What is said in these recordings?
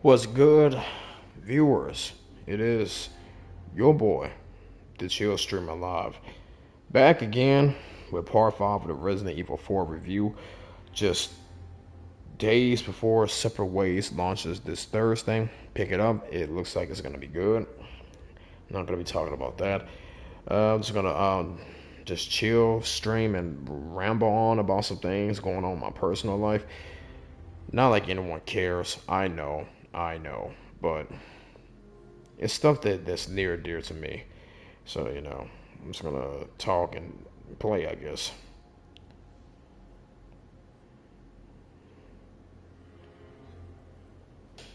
What's good, viewers? It is your boy, the Chill Streamer Live, back again with part 5 of the Resident Evil 4 review. Just days before Separate Ways launches this Thursday. Pick it up. It looks like it's going to be good. I'm not going to be talking about that. I'm just going to just chill, stream, and ramble on about some things going on in my personal life. Not like anyone cares. I know, but it's stuff that's near and dear to me. So, I'm just gonna talk and play, I guess.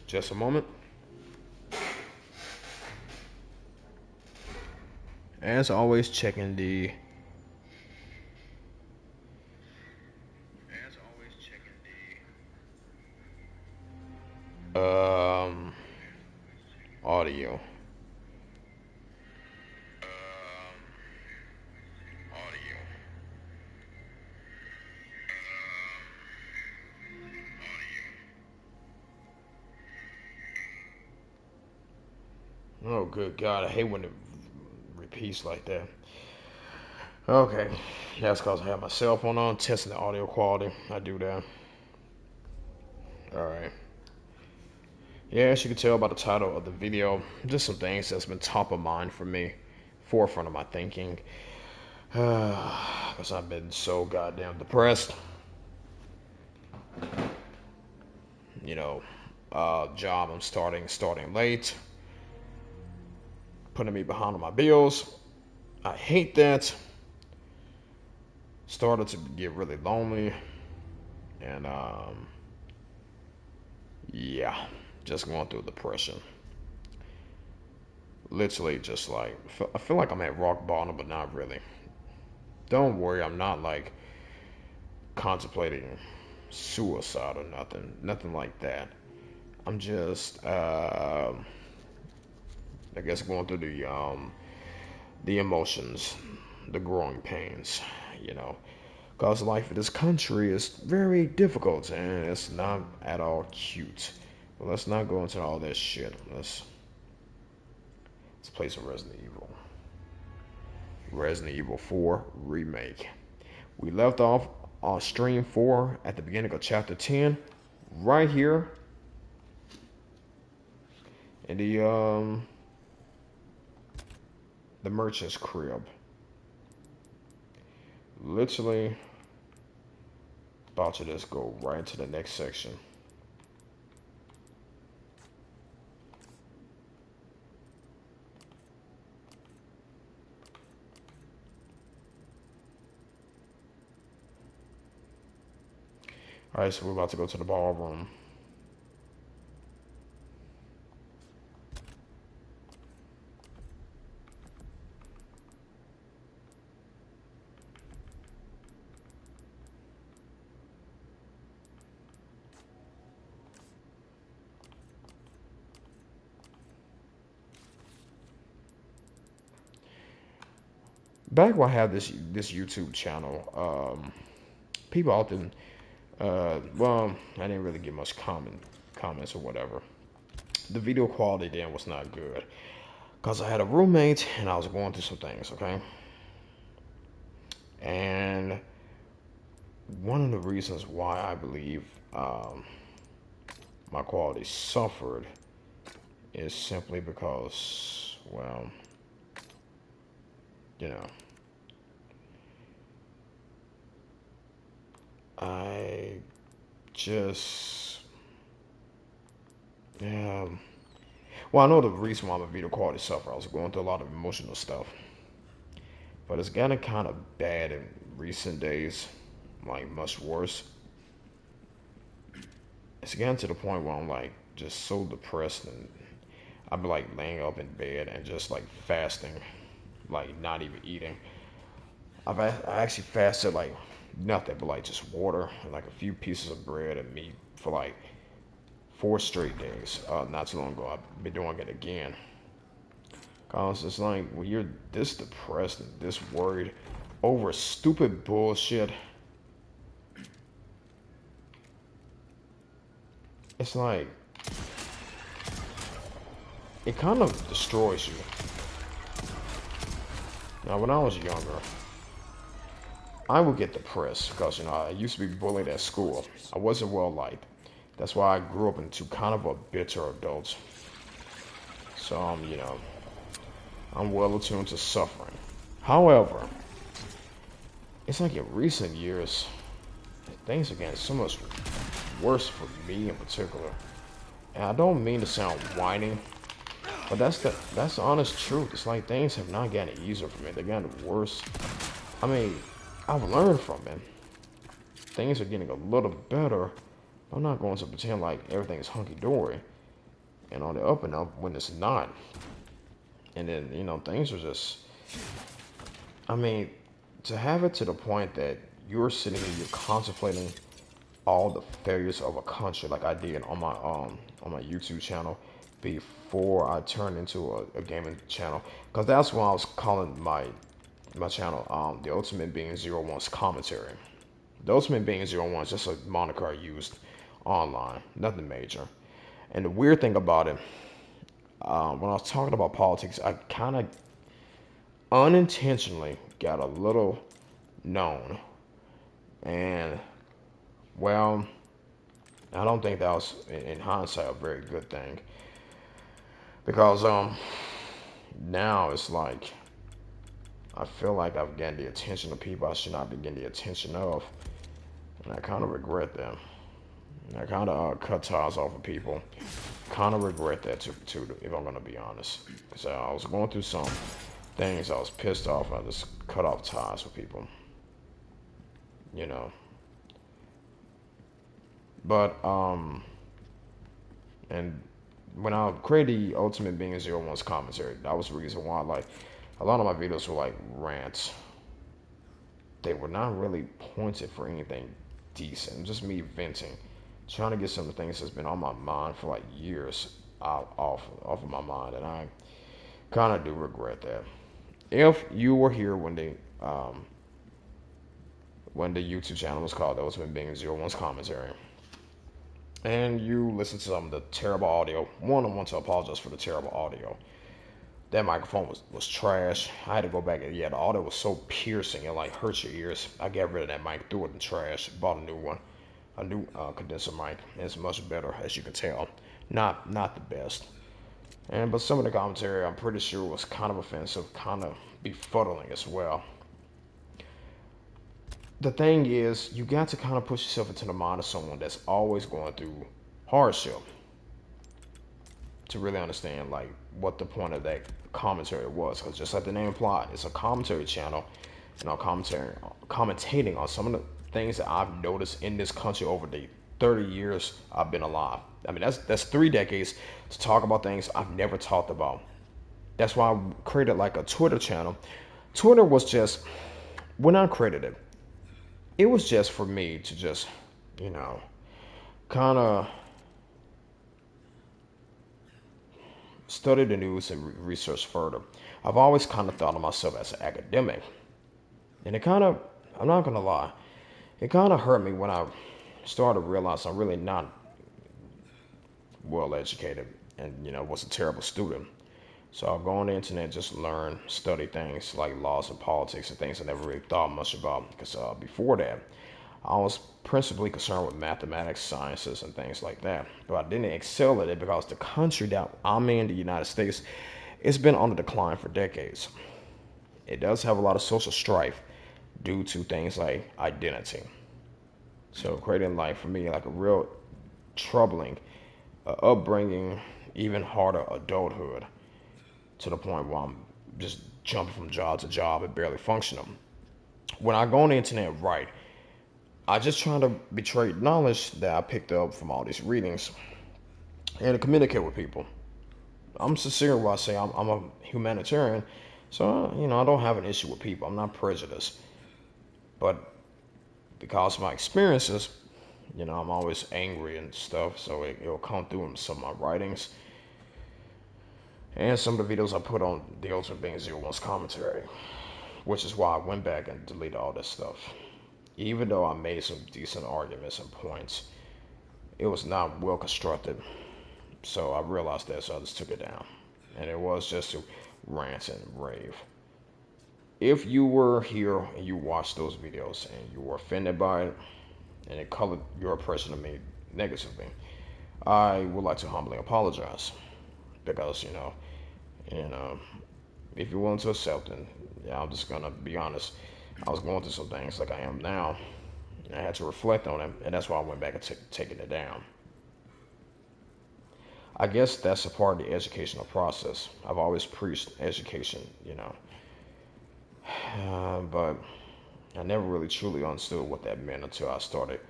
Just a moment. As always, checking the um audio. Oh, good God, I hate when it repeats like that. Okay, that's because I have my cell phone on, testing the audio quality. I do that. All right. Yeah, as you can tell by the title of the video, just some things that's been top of mind for me, forefront of my thinking. Because I've been so goddamn depressed. You know, job I'm starting late, putting me behind on my bills. I hate that. Started to get really lonely, and yeah, just going through depression. Literally, just like I feel like I'm at rock bottom, but not really. Don't worry, I'm not like contemplating suicide or nothing like that. I'm just, I guess, going through the emotions, the growing pains, you know. Because life in this country is very difficult and it's not at all cute. But let's not go into all that shit. Let's play some Resident Evil. Resident Evil 4 Remake. We left off on stream 4 at the beginning of chapter 10, right here in the merchant's crib. Literally about to just go right into the next section. Alright, so we're about to go to the ballroom. Back when I had this YouTube channel, people often, well, I didn't really get much comments or whatever. The video quality then was not good because I had a roommate and I was going through some things, okay? And one of the reasons why I believe my quality suffered is simply because, well, you know, I just, yeah. Well, I know the reason why my video quality suffered. I was going through a lot of emotional stuff, but it's gotten kind of bad in recent days, like much worse. It's gotten to the point where I'm like just so depressed, and I've been like laying up in bed and just like fasting, like not even eating. I actually fasted like nothing but like just water and like a few pieces of bread and meat for like 4 straight days. Not too long ago, I've been doing it again. Cause it's like when you're this depressed and this worried over stupid bullshit, it's like it kind of destroys you. Now, when I was younger, I would get depressed because, I used to be bullied at school. I wasn't well liked. That's why I grew up into kind of a bitter adult. So, I'm well attuned to suffering. However, it's like in recent years, things are getting so much worse for me in particular. And I don't mean to sound whiny, but that's the honest truth. It's like things have not gotten easier for me. They're getting worse. I mean, I've learned from it. Things are getting a little better. I'm not going to pretend like everything's hunky-dory and on the up and up when it's not. And then, things are just, I mean, to have it to the point that you're sitting here, you're contemplating all the failures of a country like I did on my YouTube channel before I turned into a gaming channel. Because that's why I was calling my channel The Ultimate Being 01's Commentary. The Ultimate Being 01 is just a moniker I used online, nothing major. And the weird thing about it, when I was talking about politics, I kind of unintentionally got a little known. And, well, I don't think that was, in hindsight, a very good thing. Because now it's like, I feel like I've gotten the attention of people I should not be getting the attention of. And I kind of regret that. And I kind of cut ties off with people. Kind of regret that too, if I'm going to be honest. Because I was going through some things, I was pissed off. I just cut off ties with people. But, and when I created the Ultimate Being 01's Commentary, that was the reason why, like, a lot of my videos were like rants. They were not really pointed for anything decent. Just me venting, trying to get some of the things that's been on my mind for like years off of my mind, and I kind of do regret that. If you were here when the YouTube channel was called The Ultimate Being 01's Commentary, and you listen to some of the terrible audio, one, I want to apologize for the terrible audio. That microphone was trash. I had to go back and the audio was so piercing, it like hurts your ears. I got rid of that mic, threw it in the trash, bought a new one, a new condenser mic. It's much better, as you can tell. Not the best. But some of the commentary, I'm pretty sure, was kind of offensive, kind of befuddling as well. The thing is, you got to kind of push yourself into the mind of someone that's always going through hardship to really understand like what the point of that commentary was. Because just like the name implied, it's a commentary channel, commentating on some of the things that I've noticed in this country over the 30 years I've been alive. I mean, that's 3 decades to talk about things I've never talked about. That's why I created like a Twitter channel. Twitter was just, when I created it, it was just for me to just, kind of study the news and research further. I've always kind of thought of myself as an academic. And it kind of, I'm not going to lie, it kind of hurt me when I started to realize I'm really not well educated and, was a terrible student. So I'll go on the internet, just learn, study things like laws and politics and things I never really thought much about. Because before that, I was principally concerned with mathematics, sciences, and things like that. But I didn't excel at it because the country that I'm in, the United States, it's been on the decline for decades. It does have a lot of social strife due to things like identity. So creating life for me like a real troubling upbringing, even harder adulthood, to the point where I'm just jumping from job to job and barely functioning. When I go on the internet, right, I just try to betray knowledge that I picked up from all these readings and to communicate with people. I'm sincere when I say I'm a humanitarian, so I don't have an issue with people. I'm not prejudiced, but because of my experiences, I'm always angry and stuff, so it'll come through in some of my writings and some of the videos I put on the Ultimate Being 01's Commentary, which is why I went back and deleted all this stuff. Even though I made some decent arguments and points, it was not well constructed. So I realized that, so I just took it down. and it was just to rant and rave. If you were here and you watched those videos and you were offended by it and it colored your impression of me negatively, I would like to humbly apologize because and if you're willing to accept it, yeah, I'm just gonna be honest. I was going through some things like I am now. And I had to reflect on it, and that's why I went back and taking it down. I guess that's a part of the educational process. I've always preached education, but I never really truly understood what that meant until I started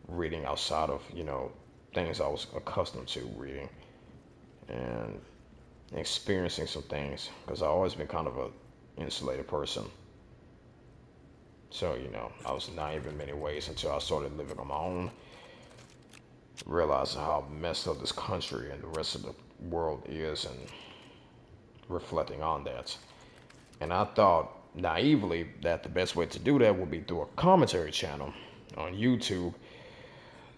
reading outside of, things I was accustomed to reading and experiencing some things because I've always been kind of a insulated person. So, I was naive in many ways until I started living on my own, realizing how messed up this country and the rest of the world is and reflecting on that. And I thought naively that the best way to do that would be through a commentary channel on YouTube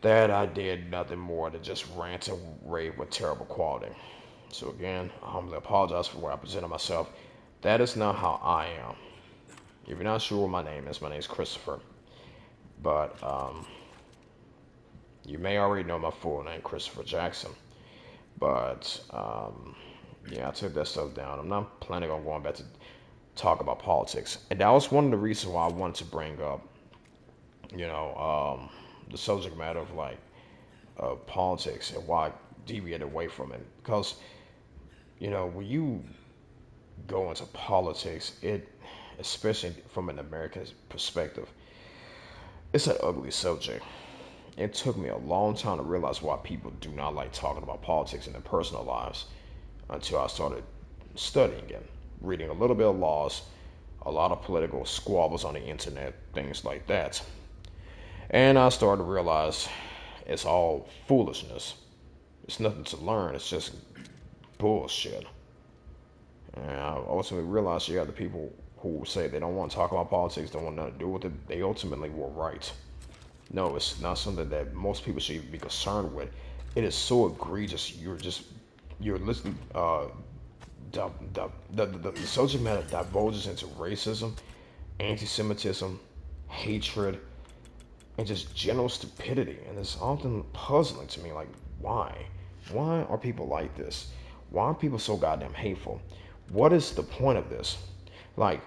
that I did nothing more than just rant and rave with terrible quality. So again, I humbly apologize for where I presented myself. That is not how I am. If you're not sure what my name is Christopher. But you may already know my full name, Christopher Jackson. But yeah, I took that stuff down. I'm not planning on going back to talk about politics. And that was one of the reasons why I wanted to bring up, the subject matter of politics and why I deviated away from it. Because, when you go into politics, especially from an American perspective, it's an ugly subject. It took me a long time to realize why people do not like talking about politics in their personal lives until I started studying it, reading a little bit of laws, a lot of political squabbles on the internet, things like that. And I started to realize it's all foolishness. It's nothing to learn, it's just bullshit. And I ultimately realized you have the people who say they don't want to talk about politics, don't want nothing to do with it. They ultimately were right. No, it's not something that most people should even be concerned with. It is so egregious. You're listening. The subject matter divulges into racism, anti-Semitism, hatred, and just general stupidity. And it's often puzzling to me, like, why? Why are people like this? Why are people so goddamn hateful? What is the point of this? Like,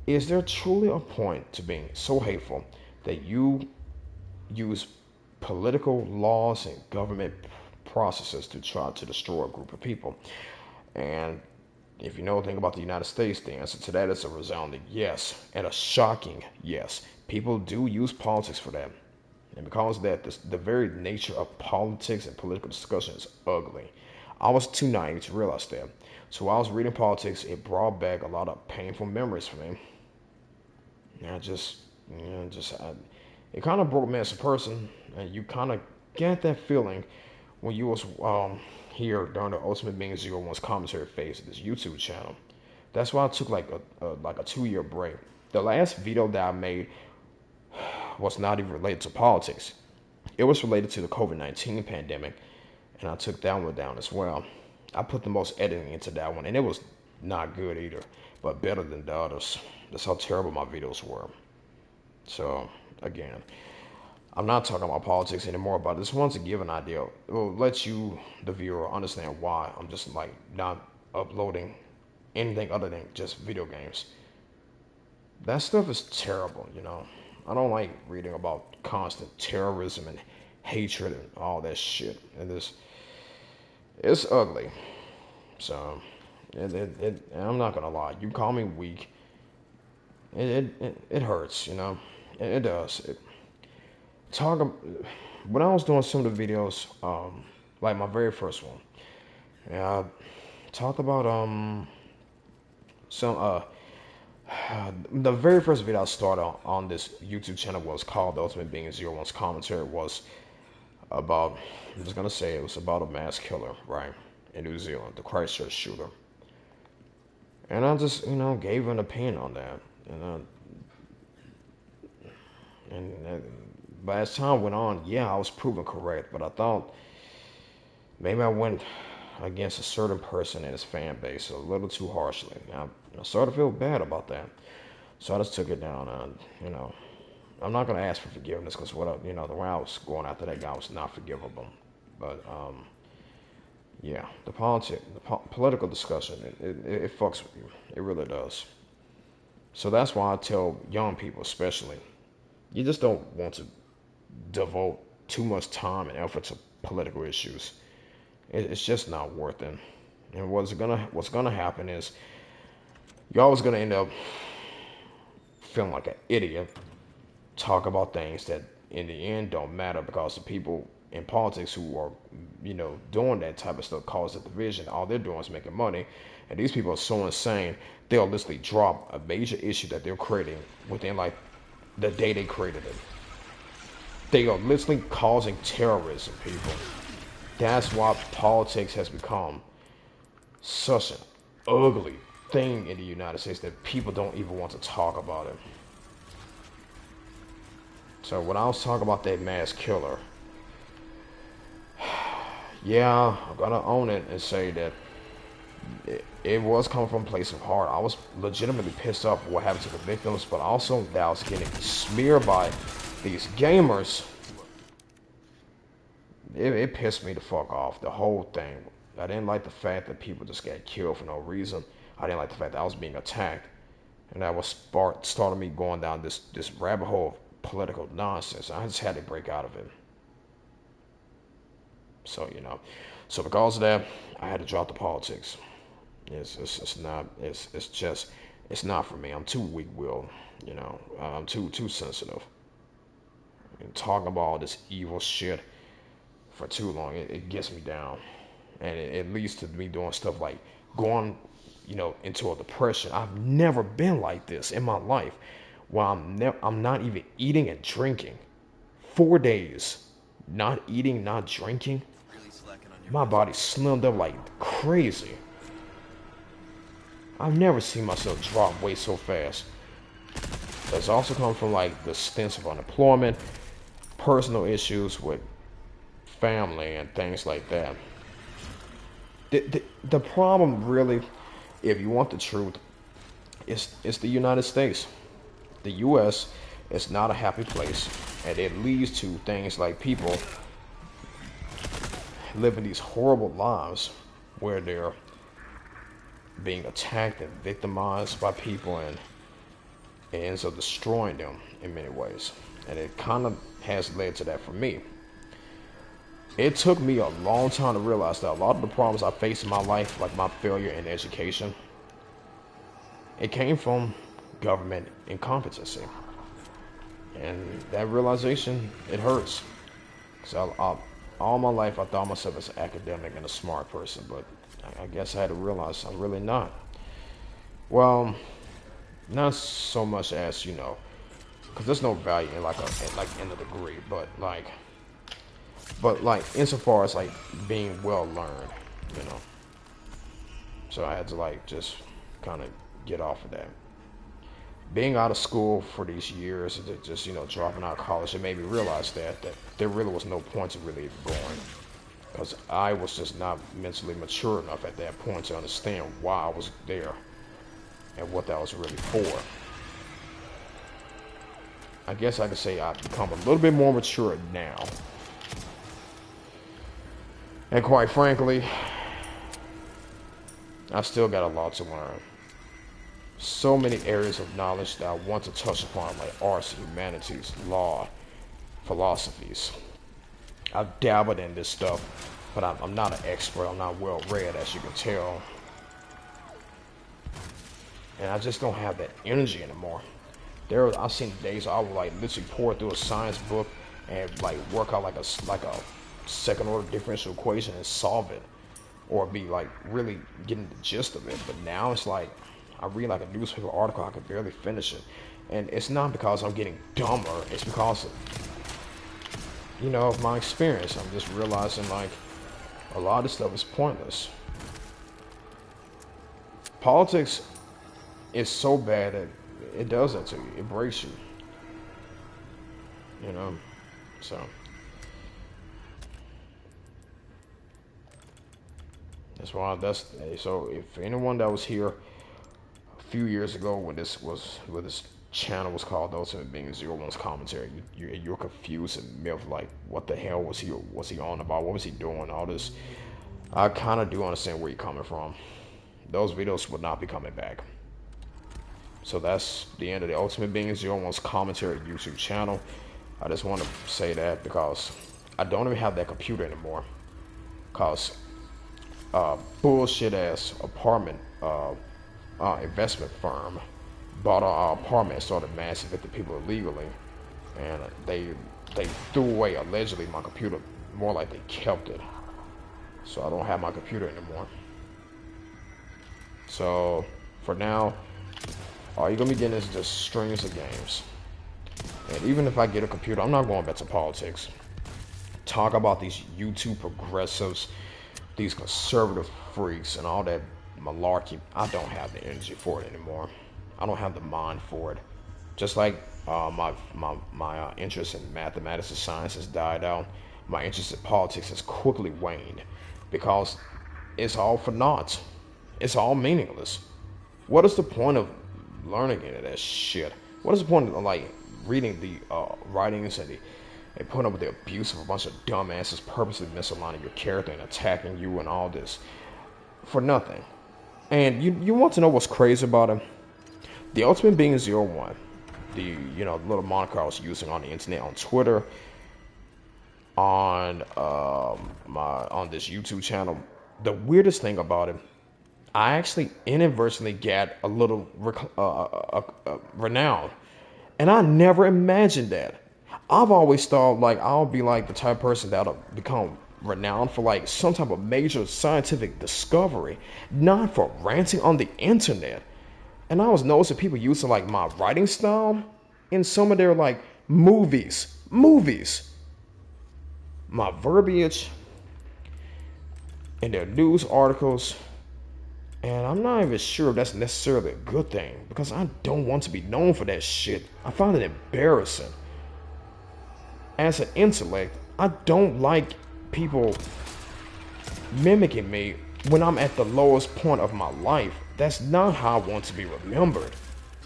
is there truly a point to being so hateful that you use political laws and government processes to try to destroy a group of people? And if you know anything about the United States, the answer to that is a resounding yes, and a shocking yes. People do use politics for that. And because of that, the very nature of politics and political discussion is ugly. I was too naive to realize that. So while I was reading politics, it brought back a lot of painful memories for me. And it kind of broke me as a person. And you kind of get that feeling when you was here during the Ultimate Being Zero One's commentary phase of this YouTube channel. That's why I took like a 2 year break. The last video that I made was not even related to politics. It was related to the COVID-19 pandemic, and I took that one down as well. I put the most editing into that one, and it was not good either, but better than the others. That's how terrible my videos were. So, again, I'm not talking about politics anymore, but I just want to give an idea. It will let you, the viewer, understand why I'm just like not uploading anything other than just video games. That stuff is terrible. I don't like reading about constant terrorism and hatred and all that shit. And it's ugly. So, I'm not gonna lie. You call me weak. It hurts. It does. Talk when I was doing some of the videos, like my very first one, yeah, I talked about some the very first video I started on this YouTube channel was called The Ultimate Being Zero One's commentary was about, I'm just gonna say it was about a mass killer, right, in New Zealand, the Christchurch shooter. And I just, gave an opinion on that. And but as time went on, yeah, I was proven correct. But I thought maybe I went against a certain person and his fan base a little too harshly. Now, I started to feel bad about that, so I just took it down. And I'm not gonna ask for forgiveness because the way I was going after that guy was not forgivable. But yeah, political discussion, it fucks with you. It really does. So that's why I tell young people, especially, you just don't want to devote too much time and effort to political issues. It's just not worth it. And what's gonna happen is you're always gonna end up feeling like an idiot, talk about things that in the end don't matter because the people in politics who are, doing that type of stuff cause a division. All they're doing is making money. And these people are so insane, they'll literally drop a major issue that they're creating within like the day they created it. They are literally causing terrorism, people. That's why politics has become such an ugly thing in the United States that people don't even want to talk about it. So when I was talking about that mass killer, yeah, I'm gonna own it and say that it was coming from a place of heart. I was legitimately pissed off at what happened to the victims, but also that I was getting smeared by these gamers. It pissed me the fuck off, the whole thing. I didn't like the fact that people just got killed for no reason. I didn't like the fact that I was being attacked. And that was started me going down this rabbit hole of political nonsense. I just had to break out of it. So, so because of that, I had to drop the politics. It's not for me. I'm too weak-willed, I'm too sensitive. And talking about all this evil shit for too long, it gets me down. And it leads to me doing stuff like going, into a depression. I've never been like this in my life. While I'm not even eating and drinking. 4 days, not eating, not drinking. My body slimmed up like crazy. I've never seen myself drop weight so fast. It's also come from like the stench of unemployment, personal issues with family and things like that. The problem really, if you want the truth, is the United States. The U.S. is not a happy place, and it leads to things like people living these horrible lives where they're being attacked and victimized by people, and it ends up destroying them in many ways. And it kind of has led to that for me. It took me a long time to realize that a lot of the problems I faced in my life, like my failure in education, it came from government incompetency. And that realization, it hurts. So all my life I thought myself as an academic and a smart person, but I guess I had to realize I'm really not. Well, not so much as, because there's no value in in a degree, but like insofar as like being well learned, you know. So I had to like just kind of get off of that. Being out of school for these years, just dropping out of college, it made me realize that there really was no point to really even going, because I was just not mentally mature enough at that point to understand why I was there and what that was really for. I guess I could say I've become a little bit more mature now. And quite frankly, I still got a lot to learn. So many areas of knowledge that I want to touch upon, like arts, humanities, law, philosophies. I've dabbled in this stuff, but I'm not an expert. I'm not well read, as you can tell. And I just don't have that energy anymore. I've seen days I would like literally pour through a science book and like work out like a second order differential equation and solve it, or be like really getting the gist of it. But now it's like I read like a newspaper article, I can barely finish it. And it's not because I'm getting dumber, it's because of my experience. I'm just realizing like a lot of this stuff is pointless. Politics is so bad that it does that to you. It breaks you. So That's why so if anyone that was here a few years ago when this channel was called The Ultimate Being Zero One's Commentary, you're confused and myth like what the hell was he on about? What was he doing? All this. I kind of do understand where you're coming from. Those videos would not be coming back. So that's the end of the Ultimate Being Zero One's Commentary YouTube channel. I just want to say that because I don't even have that computer anymore. Cause bullshit ass apartment investment firm bought an apartment and started massive at the people illegally, and they threw away allegedly my computer. More like they kept it. So I don't have my computer anymore. So for now, all you're gonna be getting is just strings of games. And even if I get a computer, I'm not going back to politics. Talk about these YouTube progressives, these conservative freaks, and all that malarkey. I don't have the energy for it anymore. I don't have the mind for it. Just like my interest in mathematics and science has died out, my interest in politics has quickly waned because it's all for naught. It's all meaningless. What is the point of learning any of that shit? What is the point of like reading the writings and putting up with the abuse of a bunch of dumbasses purposely misaligning your character and attacking you and all this for nothing? And you want to know what's crazy about him? The Ultimate Being Zero One, the little moniker I was using on the internet, on Twitter, on on this YouTube channel. The weirdest thing about it, I actually inadvertently got a little renown, and I never imagined that. I've always thought like I'll be like the type of person that'll become renowned for like some type of major scientific discovery, not for ranting on the internet. And I was noticing people using like my writing style in some of their like movies, my verbiage in their news articles. And I'm not even sure if that's necessarily a good thing because I don't want to be known for that shit. I find it embarrassing. As an intellect, I don't like people mimicking me when I'm at the lowest point of my life. That's not how I want to be remembered.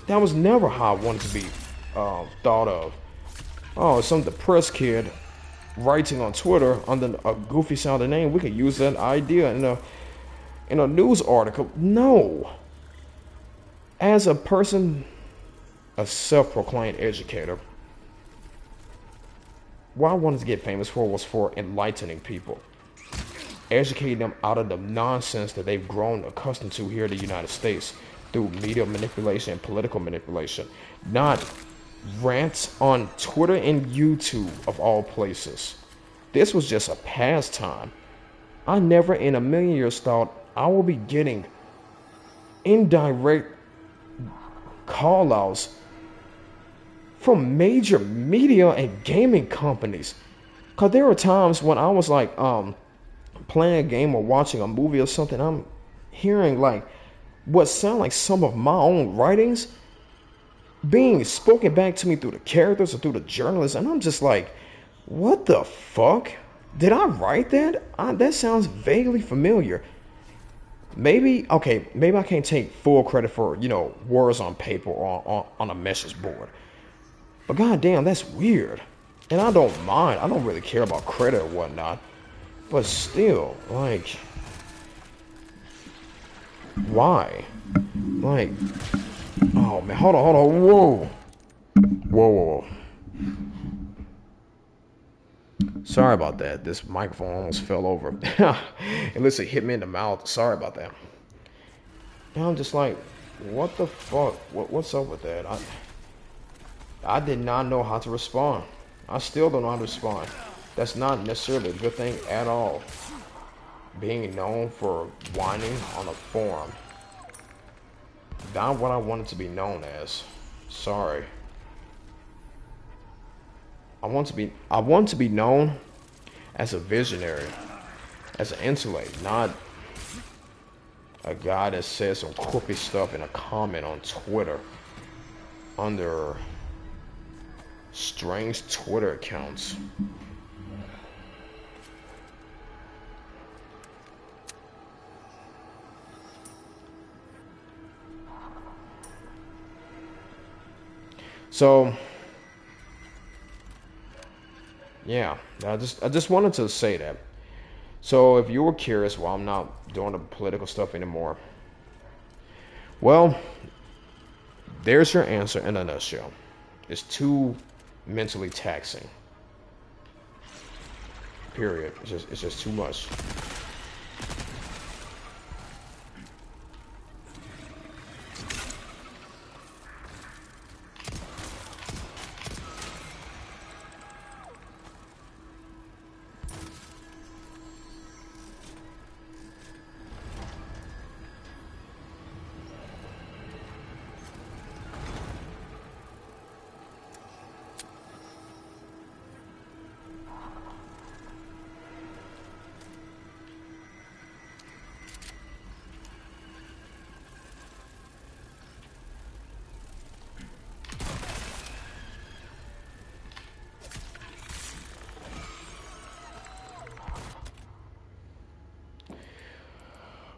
That was never how I wanted to be thought of. Oh, some depressed kid writing on Twitter under a goofy sounding name. We could use that idea in a news article. No. As a person, a self-proclaimed educator, what I wanted to get famous for was for enlightening people. Educating them out of the nonsense that they've grown accustomed to here in the United States through media manipulation and political manipulation. Not rants on Twitter and YouTube of all places. This was just a pastime. I never in a million years thought I will be getting indirect call-outs from major media and gaming companies. Cause there were times when I was like playing a game or watching a movie or something, I'm hearing like what sound like some of my own writings being spoken back to me through the characters or through the journalists, and I'm just like, what the fuck? Did I write that? That sounds vaguely familiar. Maybe I can't take full credit for, words on paper or on a message board. But goddamn, that's weird. And I don't mind. I don't really care about credit or whatnot. But still, like, why? Like, oh man, hold on, whoa. Sorry about that. This microphone almost fell over. It literally hit me in the mouth. Sorry about that. And I'm just like, what the fuck? What's up with that? I did not know how to respond. I still don't know how to respond. That's not necessarily a good thing at all. Being known for whining on a forum. Not what I wanted to be known as. Sorry. I want to be known as a visionary, as an intellect, not a guy that says some crooked stuff in a comment on Twitter under strange Twitter accounts. So yeah, I just wanted to say that. So if you were curious, well, I'm not doing the political stuff anymore. Well, there's your answer in a nutshell. It's too mentally taxing. Period. It's just too much.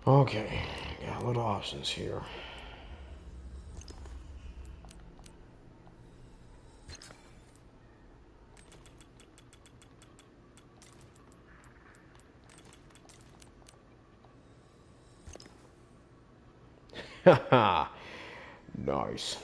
Okay, got a little options here. Haha, nice.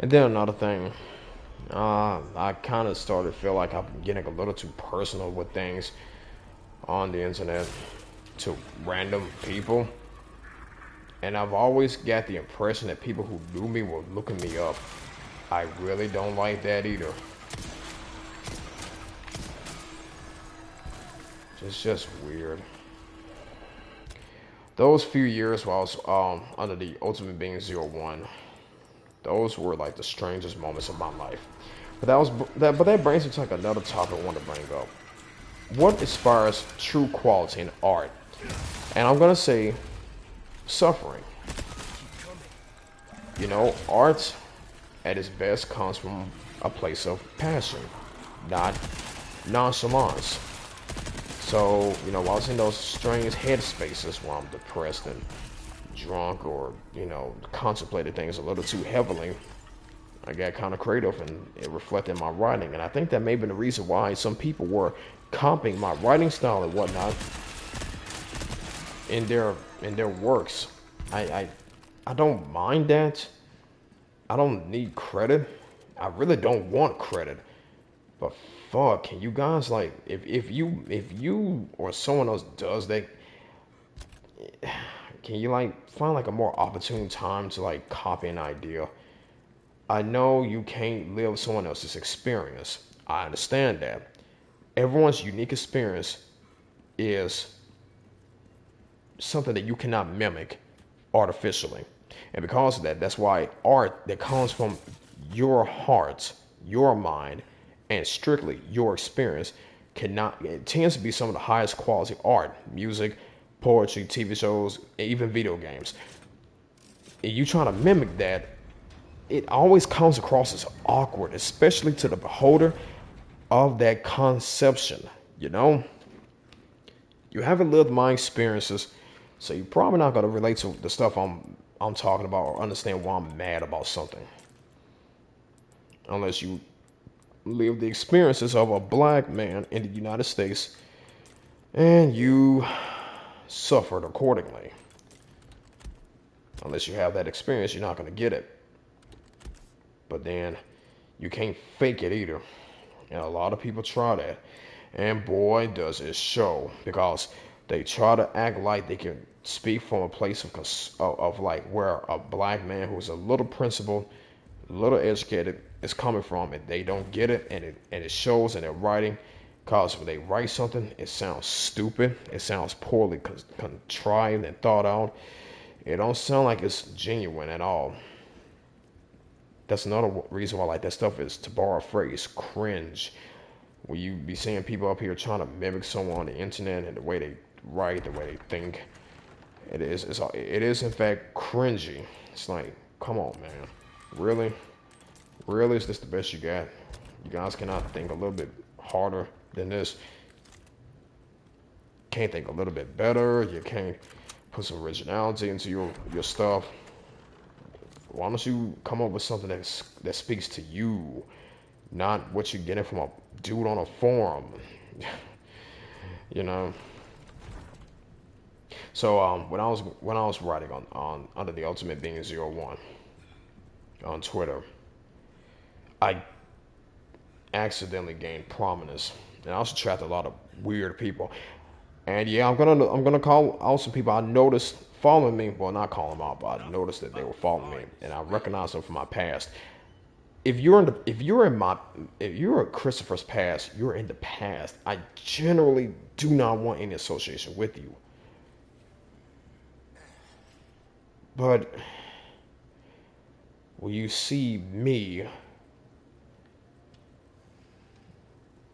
And then another thing, I kind of started to feel like I'm getting a little too personal with things on the internet to random people. And I've always got the impression that people who knew me were looking me up. I really don't like that either. It's just weird. Those few years while I was under the Ultimate Being Zero One, those were like the strangest moments of my life. But that brings me to like another topic I want to bring up. What inspires true quality in art? And I'm gonna say suffering. Art at its best comes from a place of passion, not nonchalance. So, while I was in those strange head spaces where I'm depressed and drunk or, contemplated things a little too heavily, I got kind of creative and it reflected in my writing. And I think that may have been the reason why some people were copying my writing style and whatnot in their works. I don't mind that. I don't need credit. I really don't want credit. But fuck, can you guys like if you or someone else does that, can you like find like a more opportune time to like copy an idea? I know you can't live someone else's experience. I understand that. Everyone's unique experience is something that you cannot mimic artificially. And because of that, that's why art that comes from your heart, your mind, and strictly your experience cannot, it tends to be some of the highest quality art, music, poetry, TV shows, even video games. And you try to mimic that, it always comes across as awkward, especially to the beholder of that conception. You know, you haven't lived my experiences, so you're probably not gonna relate to the stuff I'm talking about or understand why I'm mad about something, unless you live the experiences of a black man in the United States and you suffered accordingly. Unless you have that experience, you're not gonna get it. But then you can't fake it either. And a lot of people try that. And boy, does it show. Because they try to act like they can speak from a place of like where a black man who's a little principled, a little educated is coming from, and they don't get it, and it shows in their writing. Because when they write something, it sounds stupid, it sounds poorly contrived and thought out, It don't sound like it's genuine at all. That's another reason why like that stuff is, to borrow a phrase, cringe. When you be seeing people up here trying to mimic someone on the internet and the way they write, the way they think, it is in fact cringy. It's like, come on, man, really, really, is this the best you got? You guys cannot think a little bit harder than this. Can't think a little bit better. You can't put some originality into your stuff. Why don't you come up with something that speaks to you, not what you're getting from a dude on a forum? you know. So when I was writing on under the Ultimate Being 01 on Twitter, I accidentally gained prominence, and I also attracted a lot of weird people. And yeah, I'm gonna call out some people I noticed following me. Well, not call them out, but I noticed that they were following me, and I recognized them from my past. If you're in Christopher's past, you're in the past. I generally do not want any association with you. But when you see me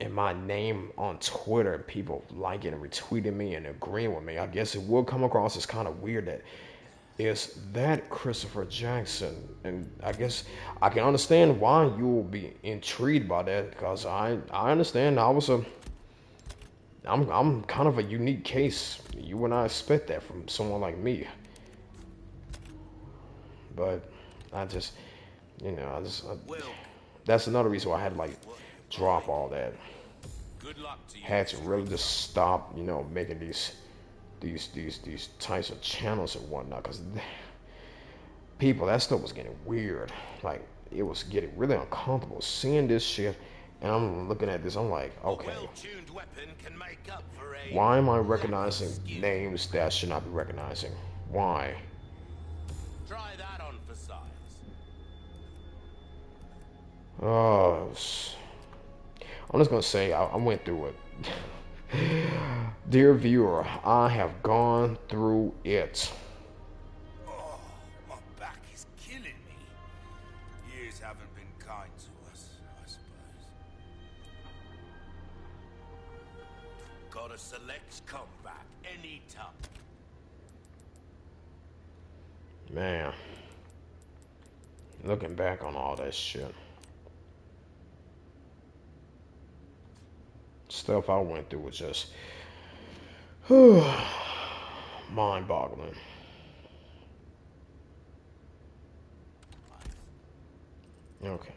and my name on Twitter and people liking and retweeting me and agreeing with me, I guess it will come across as kind of weird that is that Christopher Jackson. And I guess I can understand why you will be intrigued by that, because I understand I'm kind of a unique case. You would not expect that from someone like me. But I just, that's another reason why I had to like drop all that. Had to really just stop, making these types of channels and whatnot, because people, that stuff was getting weird. Like, it was getting really uncomfortable seeing this shit, and I'm looking at this, I'm like, okay, why am I recognizing names that I should not be recognizing? Why? Try that on for size. Oh, I'm just gonna say I went through it. Dear viewer, I have gone through it. Oh, my back is killing me. Years haven't been kind to us, I suppose. Gotta select comeback anytime. Man, looking back on all that shit, stuff I went through was just mind-boggling. Okay.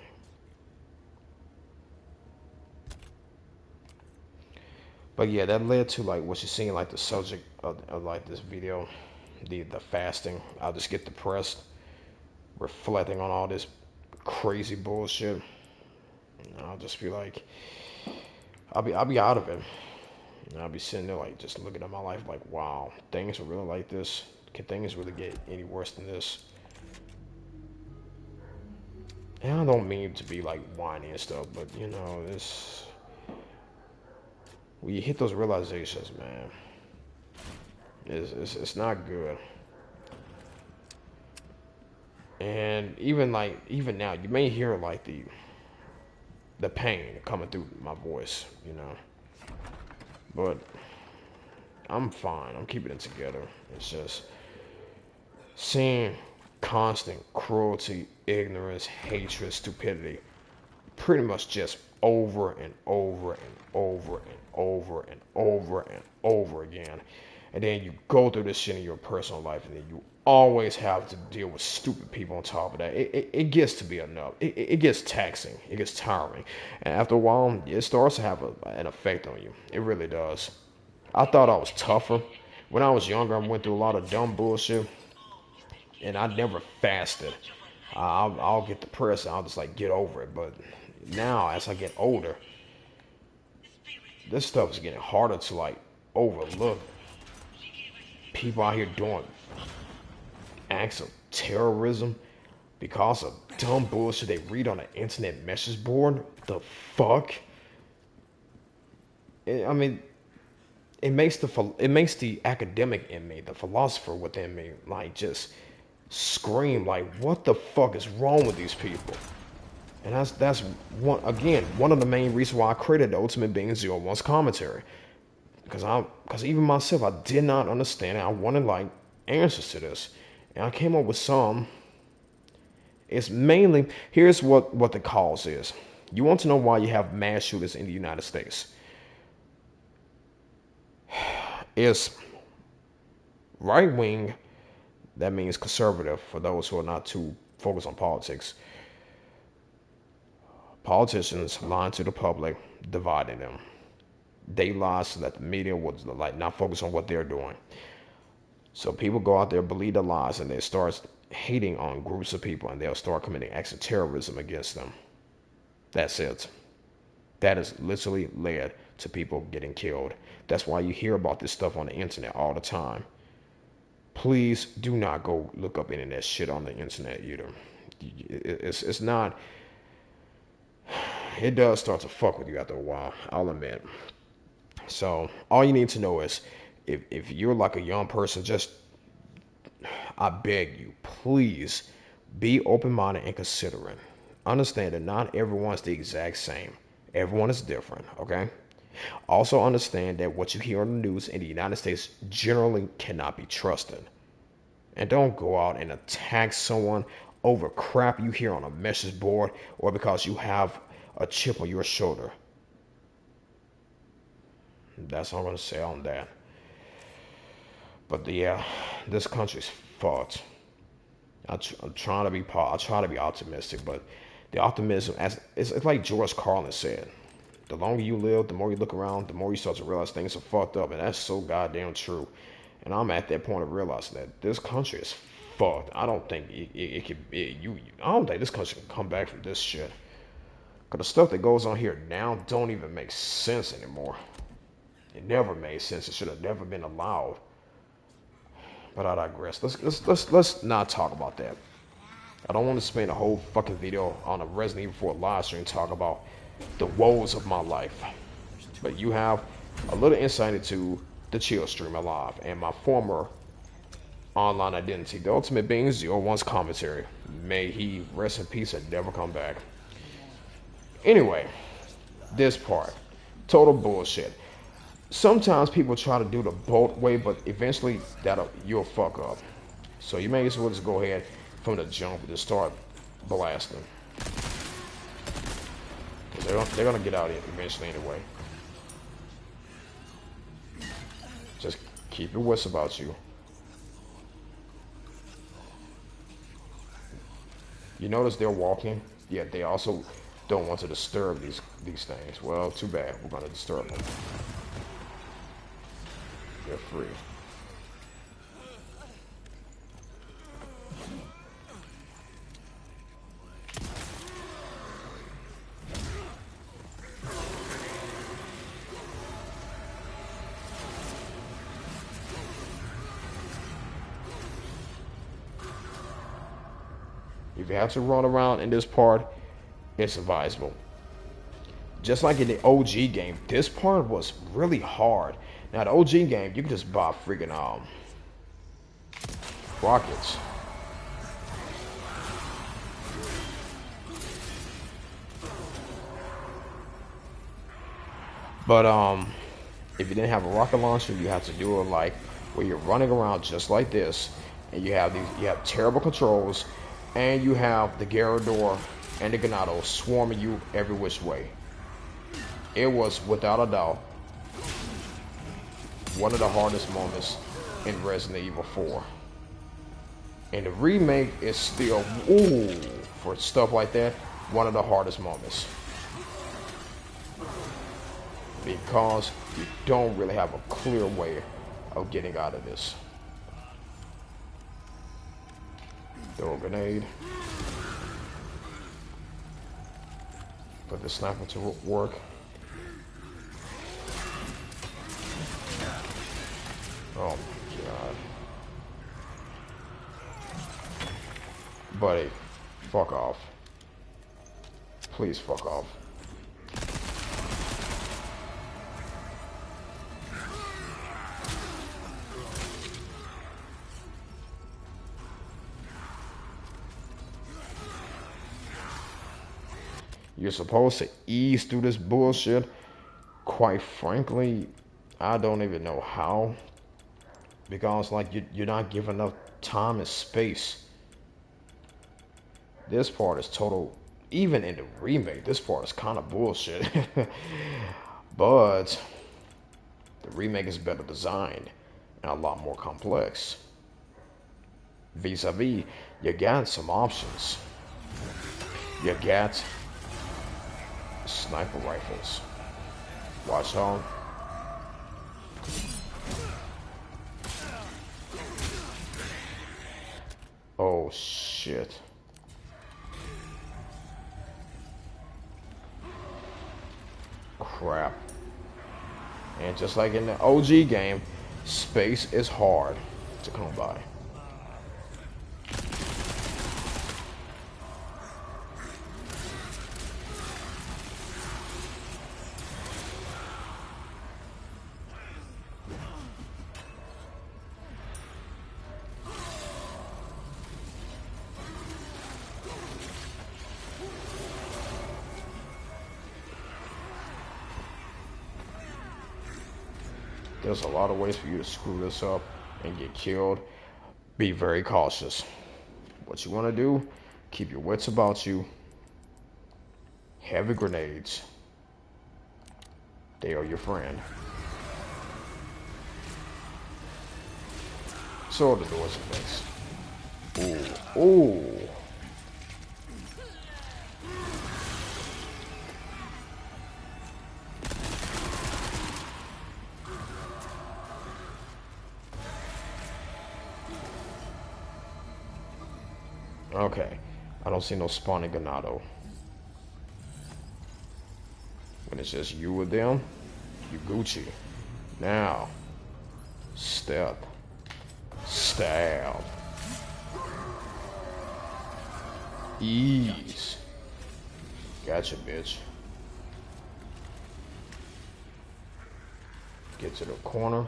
But yeah, that led to like what you're seeing, like the subject of like this video, the fasting. I'll just get depressed, reflecting on all this crazy bullshit. And I'll just be like, I'll be out of it. And I'll be sitting there like just looking at my life like, wow, things are really like this. Can things really get any worse than this? And I don't mean to be like whiny and stuff, but it's when you hit those realizations, man, it's not good. And even now, you may hear like the pain coming through my voice, but I'm fine. I'm keeping it together. It's just seeing constant cruelty, ignorance, hatred, stupidity, pretty much just over and over and over and over and over and over again. And then you go through this shit in your personal life, and then you always have to deal with stupid people on top of that. It gets to be enough. It gets taxing. It gets tiring. And after a while, it starts to have an effect on you. It really does. I thought I was tougher. When I was younger, I went through a lot of dumb bullshit, and I never fasted. I'll get depressed, and I'll just like get over it. But now, as I get older, this stuff is getting harder to like overlook. People out here doing acts of terrorism because of dumb bullshit they read on the internet message board. The fuck? I mean, it makes the academic in me, the philosopher within me, like just scream like, what the fuck is wrong with these people? And that's one of the main reasons why I created the Ultimate Being Zero One's commentary. Because even myself, I did not understand it. I wanted like answers to this. And I came up with some. It's mainly, here's what the cause is. You want to know why you have mass shooters in the United States. It's right wing, that means conservative for those who are not too focused on politics. Politicians lying to the public, dividing them. They lie so that the media would like not focus on what they're doing. So people go out there, believe the lies, and they start hating on groups of people, and they'll start committing acts of terrorism against them. That's it. That has literally led to people getting killed. That's why you hear about this stuff on the internet all the time. Please do not go look up any of that shit on the internet either. It's not. It does start to fuck with you after a while, I'll admit. So all you need to know is if you're like a young person, just I beg you, please be open-minded and considerate. Understand that not everyone's the exact same. Everyone is different, okay? Also understand that what you hear on the news in the United States generally cannot be trusted. And don't go out and attack someone over crap you hear on a message board or because you have a chip on your shoulder. That's all I'm going to say on that. But yeah, this country's fucked. I'm trying to be I try to be optimistic, but the optimism, as it's like George Carlin said, the longer you live, the more you look around, the more you start to realize things are fucked up, and that's so goddamn true. And I'm at that point of realizing that this country is fucked. I don't think it could. I don't think this country can come back from this shit. Cause the stuff that goes on here now don't even make sense anymore. It never made sense. It should have never been allowed. But I digress. Let's not talk about that. I don't want to spend a whole fucking video on a Resident Evil 4 live stream talk about the woes of my life. But you have a little insight into the Chill Streamer Live and my former online identity, the Ultimate Being Zero One's commentary. May he rest in peace and never come back. Anyway, this part, total bullshit. Sometimes people try to do the bolt way, but eventually you'll fuck up. So you may as well just go ahead from the jump and just start blasting. They're gonna get out eventually anyway. Just keep your wits about you. You notice they're walking, yet they also don't want to disturb these things. Well, too bad. We're gonna disturb them. They're free. If you have to run around in this part, it's advisable. Just like in the OG game, this part was really hard. Now the OG game, you can just buy freaking rockets. But if you didn't have a rocket launcher, you have to do it like where you're running around just like this, and you have terrible controls, and you have the Gyarados and the Ganado swarming you every which way. It was without a doubt one of the hardest moments in Resident Evil 4. And the remake is still, for stuff like that, one of the hardest moments. Because you don't really have a clear way of getting out of this. Throw a grenade. Put the sniper to work. Oh my god. Buddy, fuck off. Please fuck off. You're supposed to ease through this bullshit. Quite frankly, I don't even know how. Because, like, you're not given enough time and space. This part is total. Even in the remake, this part is kind of bullshit. But the remake is better designed and a lot more complex. Vis-a-vis, you got some options. You got sniper rifles. Watch out. Oh shit. Crap. And just like in the OG game, space is hard to come by. There's a lot of ways for you to screw this up and get killed. Be very cautious. What you want to do, keep your wits about you. Heavy grenades. They are your friend. So the doors are fixed. Ooh, ooh. Okay, I don't see no spawning Ganado. When it's just you with them, you Gucci. Now, step, stab, ease. Gotcha, bitch. Get to the corner.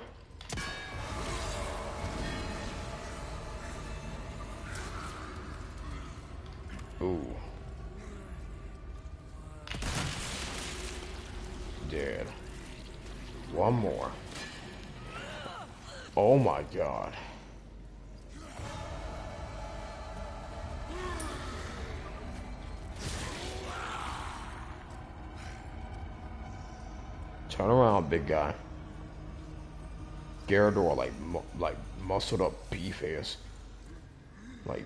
Ooh. Dead. One more. Oh my god. Turn around, big guy. Gyarados like muscled up beef ass. Like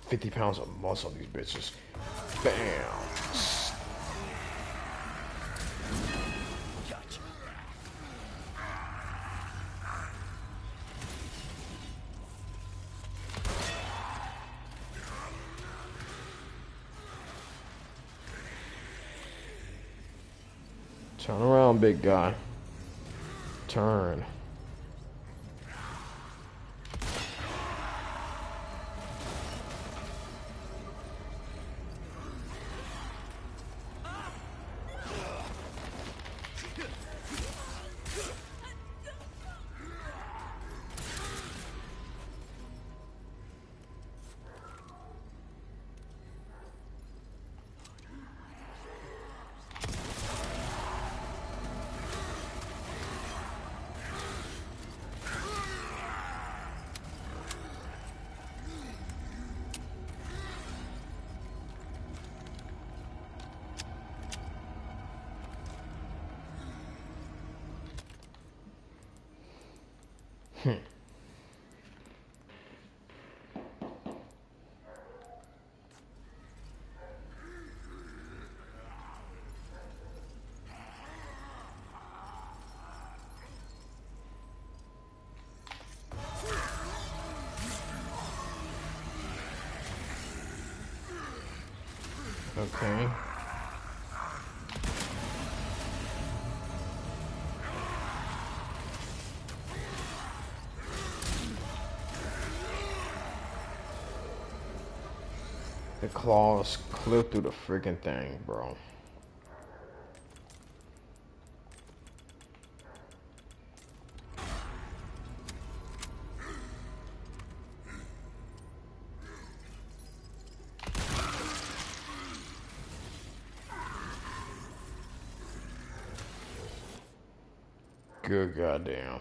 50 pounds of muscle on these bitches. Bam. Gotcha. Turn around, big guy. Turn. Okay. The claws clip through the freaking thing, bro. Good goddamn.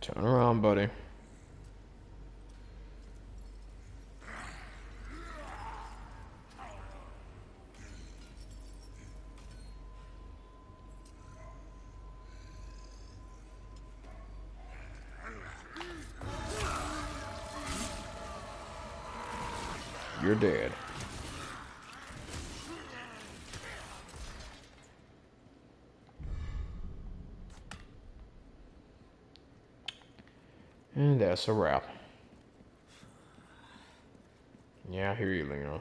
Turn around, buddy. You're dead. And that's a wrap. Yeah, I hear you, Leon.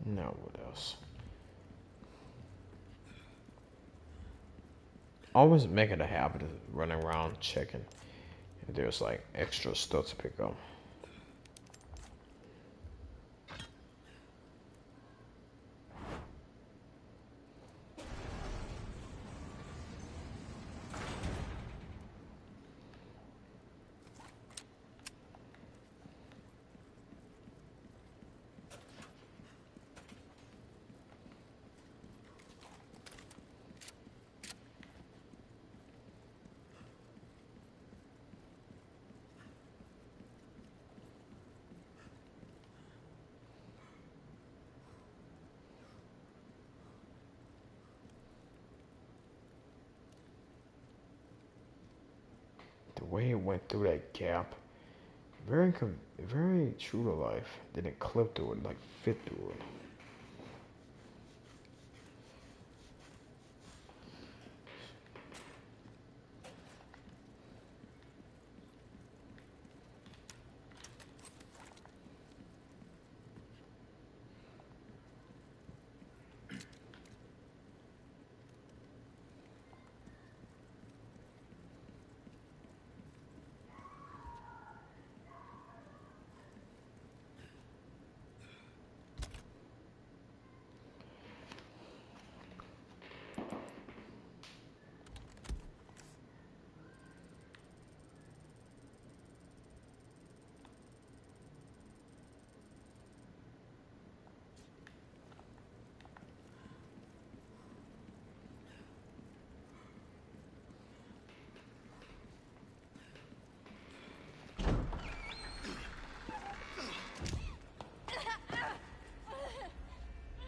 Now what else? Always make it a habit of running around checking if there's like extra stuff to pick up. The way it went through that gap, very true to life. Didn't clip through it, like fit through it.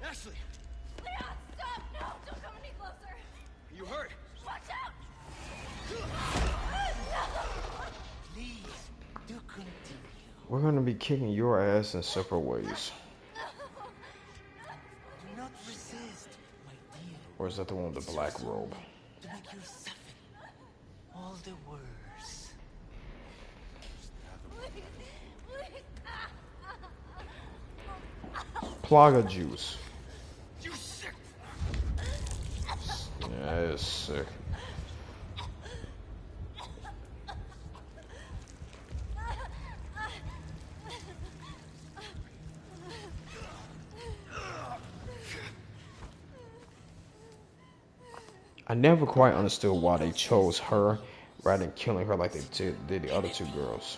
Ashley! Leon, stop! No, don't come any closer! You hurt? Watch out! Please, do continue. We're gonna be kicking your ass in separate ways. Do not resist, my dear. Or is that the one with the black robe? To make you suffer all the worse. Please, please! Plaga juice. You sick! Yeah, that is sick. I never quite understood why they chose her rather than killing her like they did the other two girls.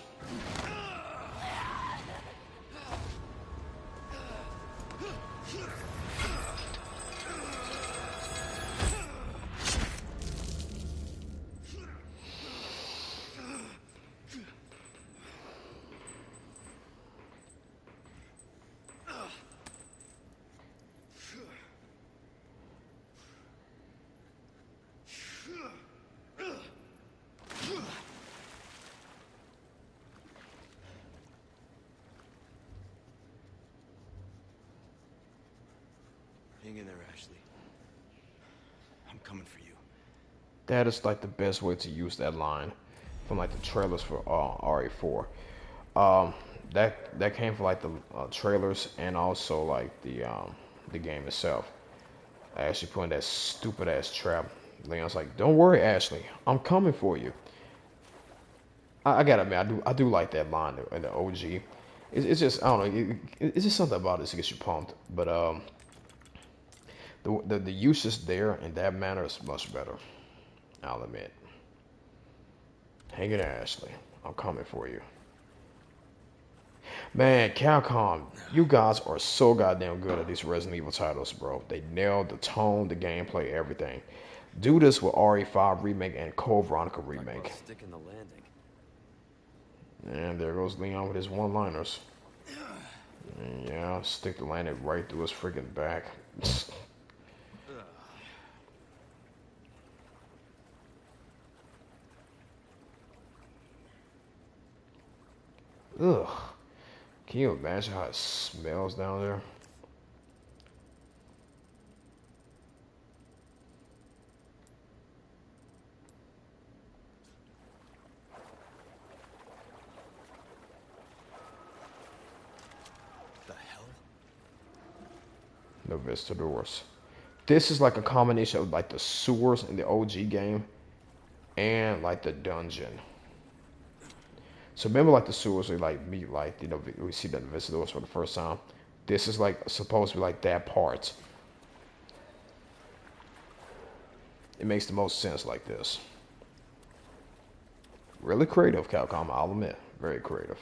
Hang in there, Ashley. I'm coming for you. That is like the best way to use that line from like the trailers for RE4. That came from like the trailers and also like the game itself. I actually put in that stupid ass trap. Leon's like, "Don't worry, Ashley, I'm coming for you." I gotta admit, I do like that line in the OG. It's just I don't know, it's just something about it that gets you pumped. But the usage there in that manner is much better. I'll admit. Hang it, Ashley. I'm coming for you. Man, Capcom, you guys are so goddamn good at these Resident Evil titles, bro. They nailed the tone, the gameplay, everything. Do this with RE5 remake and Code Veronica remake. Sticking the landing. And there goes Leon with his one-liners. And yeah, stick the landing right through his freaking back. Ugh. Can you imagine how it smells down there? The hell? No Vistadors. This is like a combination of like the sewers in the OG game and like the dungeon. So remember like the sewers we like meet like we see the Vistadors for the first time. This is like supposed to be like that part. It makes the most sense like this. Really creative, Capcom, I'll admit. Very creative.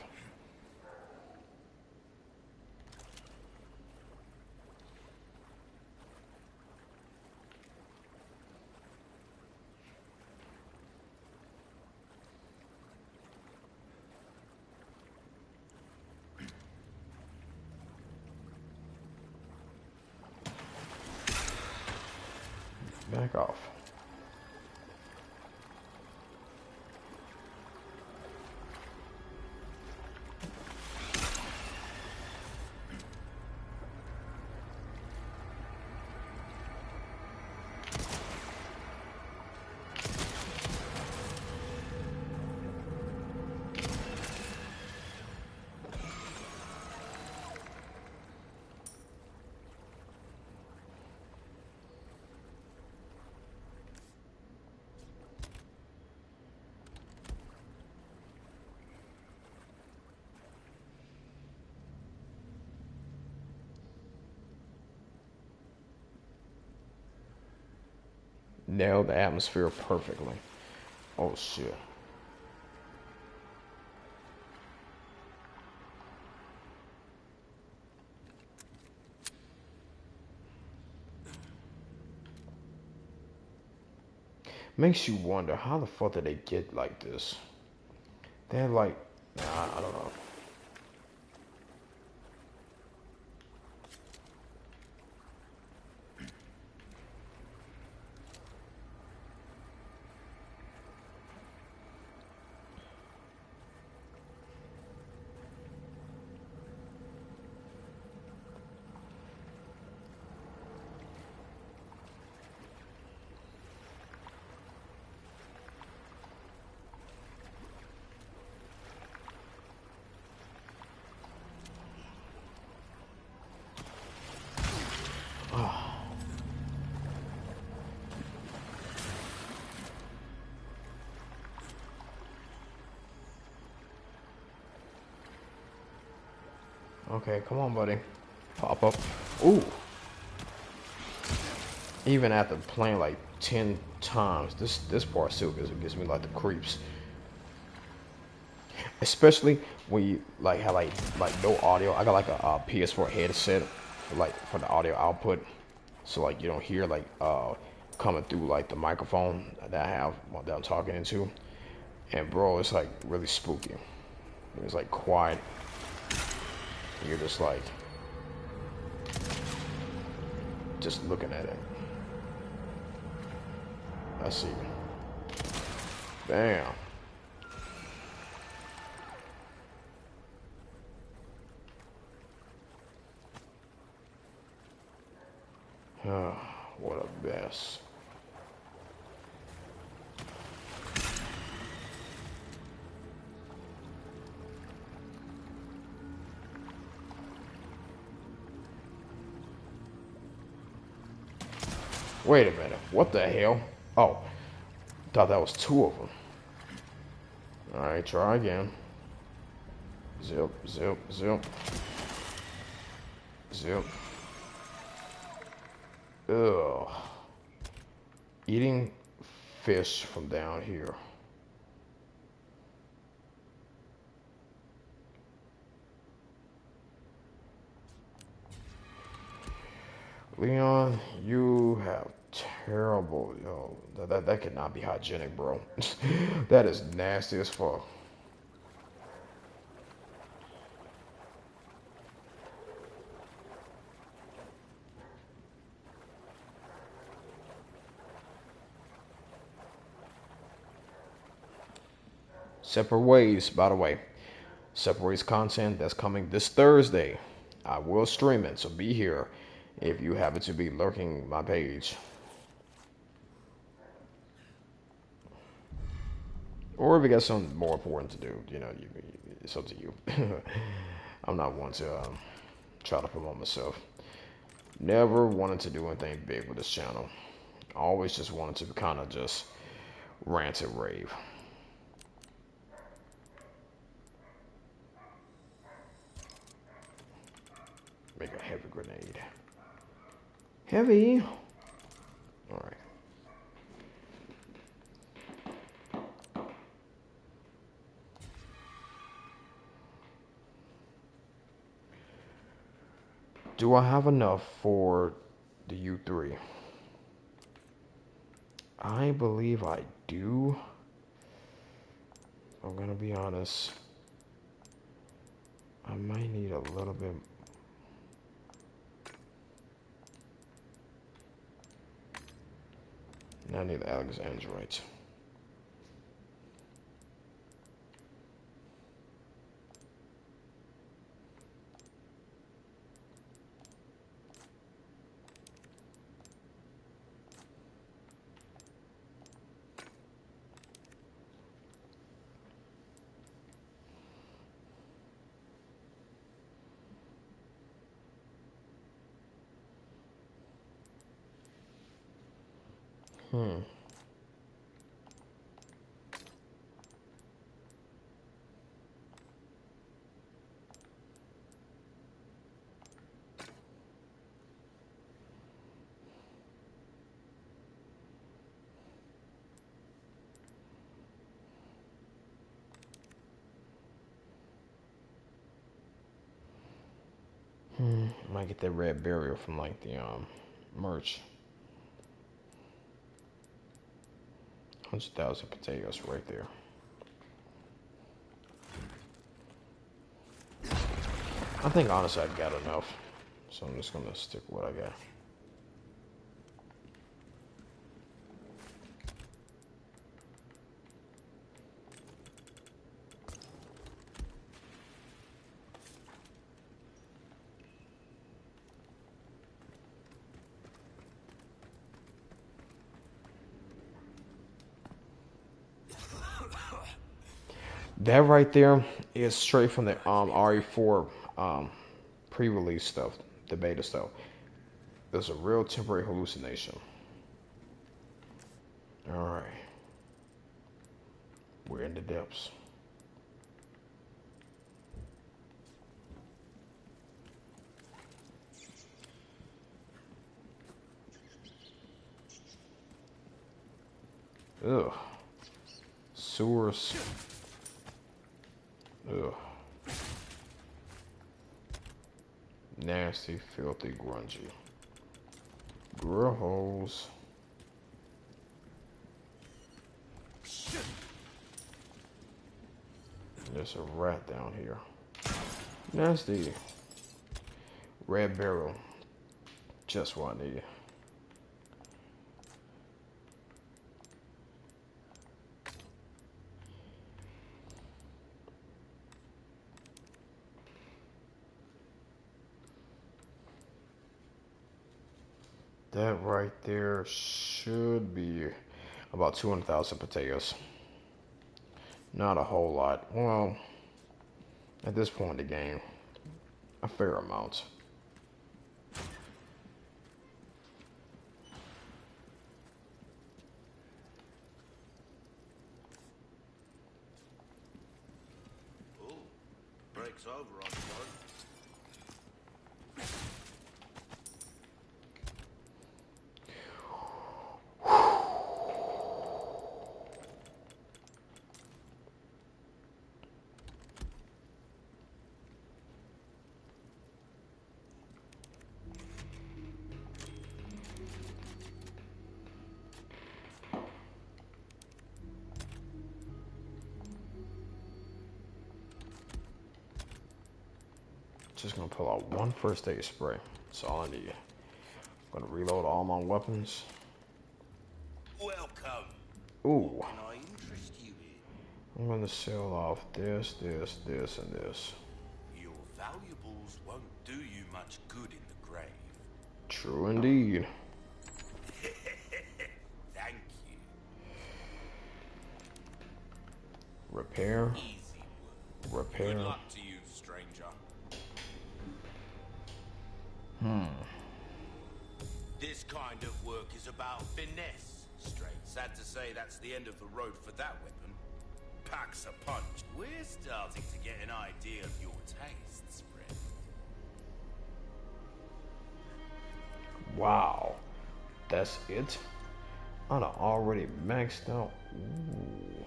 Back off. Nailed the atmosphere perfectly. Oh shit. Makes you wonder how the fuck did they get like this? They're like, nah, I don't know. Okay, come on, buddy. Pop up. Ooh. Even after playing like 10 times, this part still gives me like the creeps. Especially when you like have like no audio. I got like a PS4 headset like for the audio output, so like you don't hear like coming through like the microphone that I have that I'm talking into. And bro, it's like really spooky. It's like quiet. You're just like just looking at it. I see. Damn. Oh, what a mess. Wait a minute. What the hell? Oh, thought that was two of them. Alright, try again. Zip, zip, zip. Zip. Ugh. Eating fish from down here. Leon, you have terrible, yo. That cannot be hygienic, bro. That is nasty as fuck. Separate Ways, by the way. Separate Ways content that's coming this Thursday. I will stream it, so be here if you happen to be lurking my page. Or if you got something more important to do, it's up to you. I'm not one to try to promote myself. Never wanted to do anything big with this channel. Always just wanted to kind of just rant and rave. Make a heavy grenade. Heavy. All right. Do I have enough for the U3? I believe I do. I'm gonna be honest. I might need a little bit. I need the Alexandrite. Hmm. Might get that red barrier from like the merch. 100,000 potatoes right there. I think honestly I've got enough. So I'm just gonna stick with what I got. That right there is straight from the RE4 pre-release stuff, the beta stuff. It's a real temporary hallucination. Alright. We're in the depths. Ugh. Sewers. Ugh. Nasty, filthy, grungy. Grill holes. There's a rat down here. Nasty. Red barrel. Just what I need. That right there should be about 200,000 potatoes. Not a whole lot. Well, at this point in the game, a fair amount. Oh, break's over, I suppose. Just gonna pull out one first aid spray. That's all I need. I'm gonna reload all my weapons. Welcome. Ooh. Can I interest you in? I'm gonna sell off this, this, this, and this. Your valuables won't do you much good in the grave. True indeed. Thank you. Repair. Easy work. Repair. Good luck to you, stranger. This kind of work is about finesse, Straight. Sad to say that's the end of the road for that weapon. Packs a punch. We're starting to get an idea of your tastes, friend. Wow. That's it? I done already maxed out. Ooh.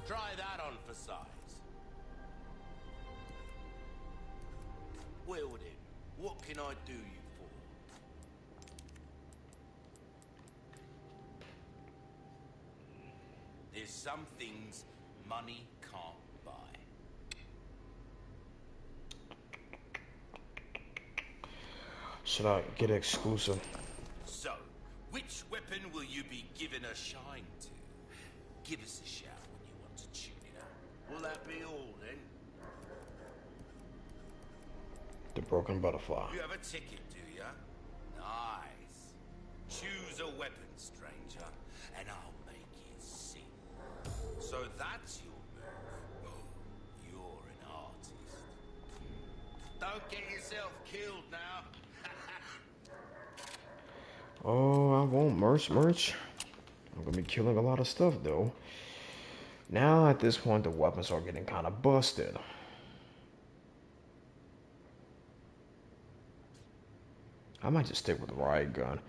Try that on for size. Well then, what can I do you for? There's some things money can't buy. Should I get exclusive? So, which weapon will you be giving a shine to? Give us a shout when you want to tune it up. Will that be all then? The broken butterfly. You have a ticket, do ya? Nice. Choose a weapon, stranger, and I'll make it sing. So that's your move. Oh, you're an artist. Don't get yourself killed now. Oh, I won't merch. I'm gonna be killing a lot of stuff though. Now at this point the weapons are getting kind of busted. I might just stick with the riot gun,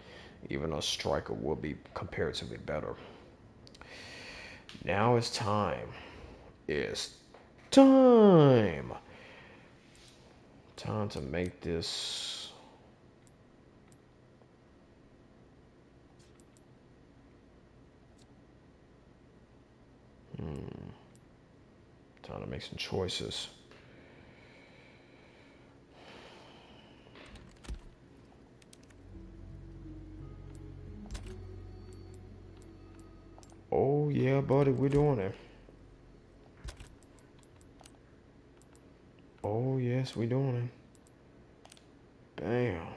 even though striker will be comparatively better. Now it's time. It's time. Time to make this. Time to make some choices. Oh yeah, buddy, we're doing it. Oh yes, we're doing it. Bam.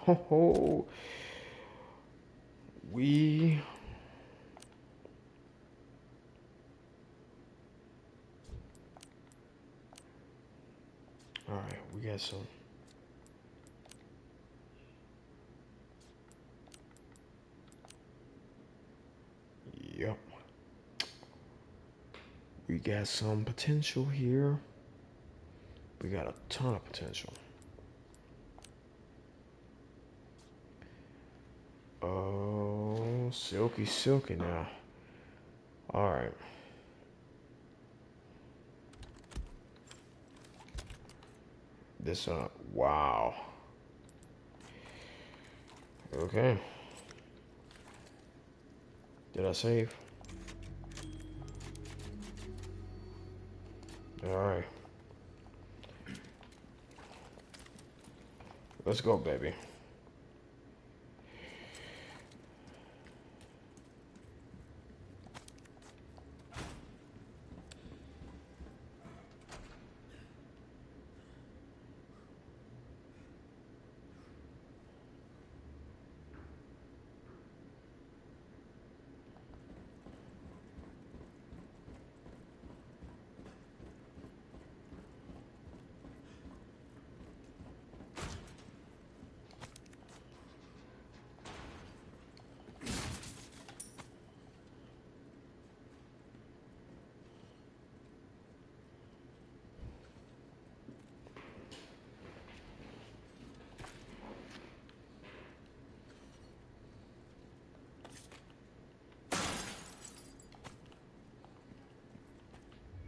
Oh, we. All right, we got some. Yep. We got some potential here. We got a ton of potential. Oh, silky, silky now. All right. This, wow. Okay. Did I save? All right. Let's go, baby.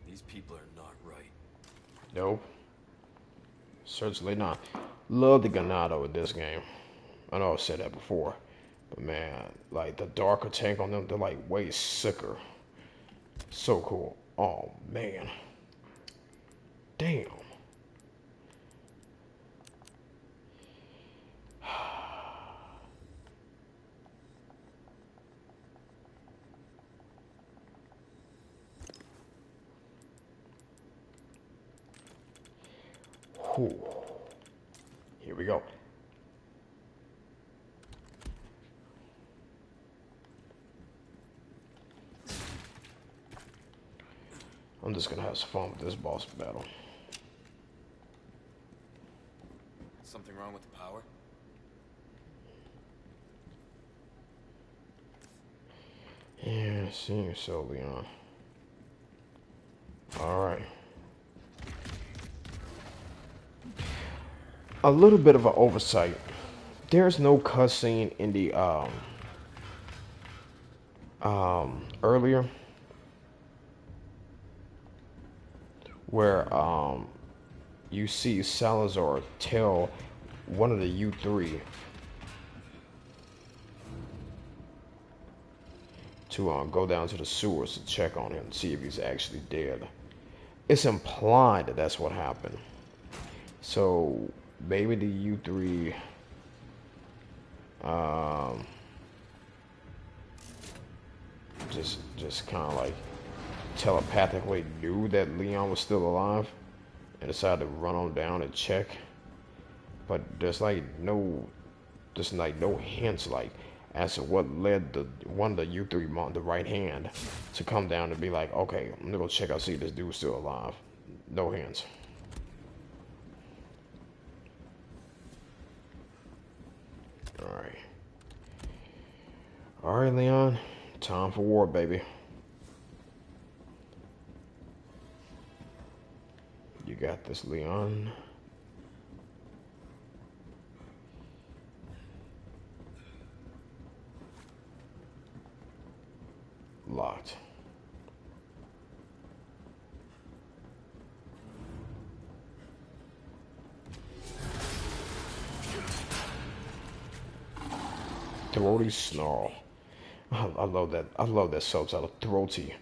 These people are not right. Nope. Certainly not. Love the Ganado in this game. I know I've said that before. But man, like the darker tank on them, they're like way sicker. So cool. Oh man. Damn. Whew. Here we go. I'm just gonna have some fun with this boss battle. Something wrong with the power? Yeah, seeing so, Leon. Alright. A little bit of an oversight. There's no cutscene in the earlier where you see Salazar tell one of the U3 to go down to the sewers to check on him, see if he's actually dead. It's implied that that's what happened. So maybe the U3 just kind of like telepathically knew that Leon was still alive and decided to run on down and check. But there's like no hints like as to what led the one of the U3 the right hand to come down and be like, okay, I'm gonna go check out see if this dude's still alive. No hints. All right, Leon. Time for war, baby. You got this, Leon. Locked. Throaty snarl. I love that. I love that subtitle. Throaty.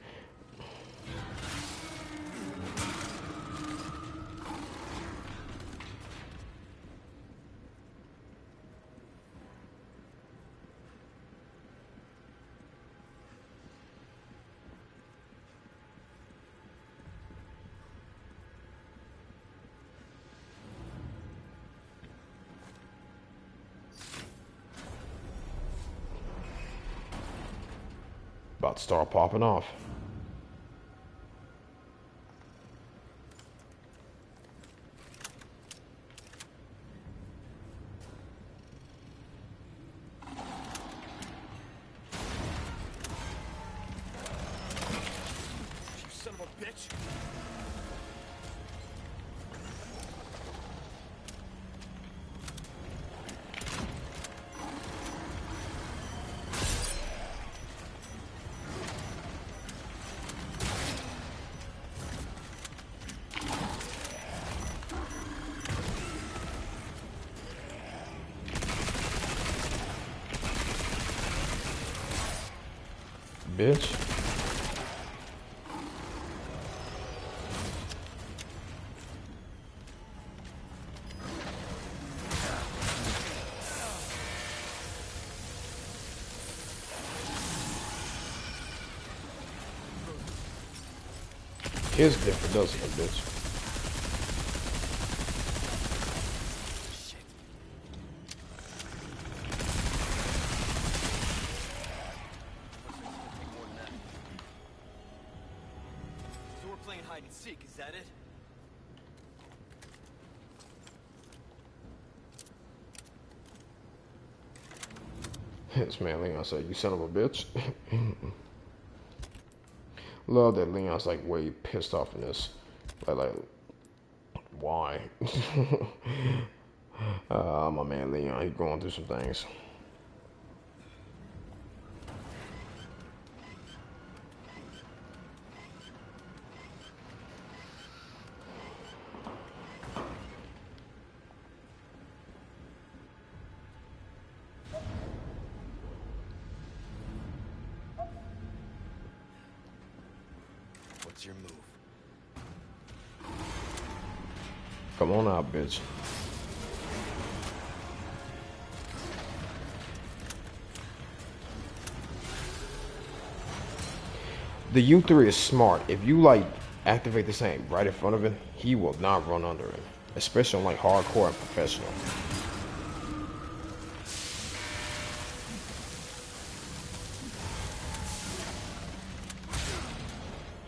About to start popping off. bitch. Bitch. It's different, doesn't it, bitch? Shit. Take more than that. So we're playing hide and seek, is that it? This man Leon said, "You son of a bitch." Love that Leon's like way pissed off in this. Like why? My man Leon, he going through some things. What's your move? Come on out, bitch. The U3 is smart. If you like activate the same right in front of him, he will not run under him. Especially on like hardcore and professional.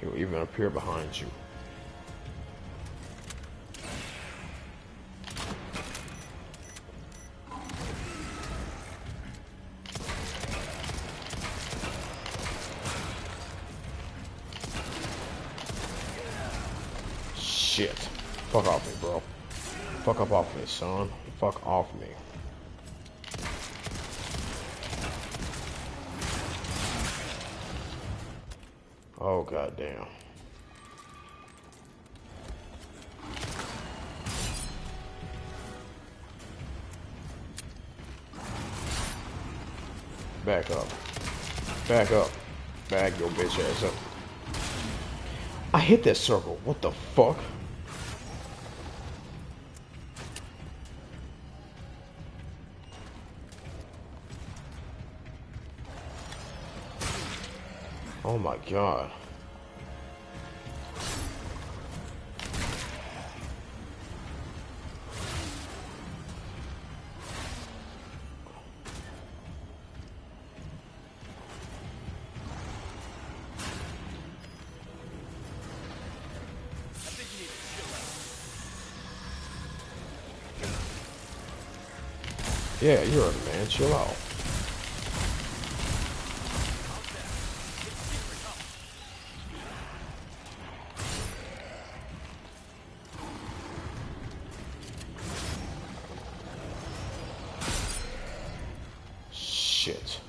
He'll even appear behind you. Shit. Fuck off me, bro. Fuck up off me, son. Fuck off me. Oh, goddamn. Back up. Back up. Back your bitch ass up. I hit that circle. What the fuck? Oh my god. I think you need to chill out. Yeah, you heard it, man. Chill out. Shit.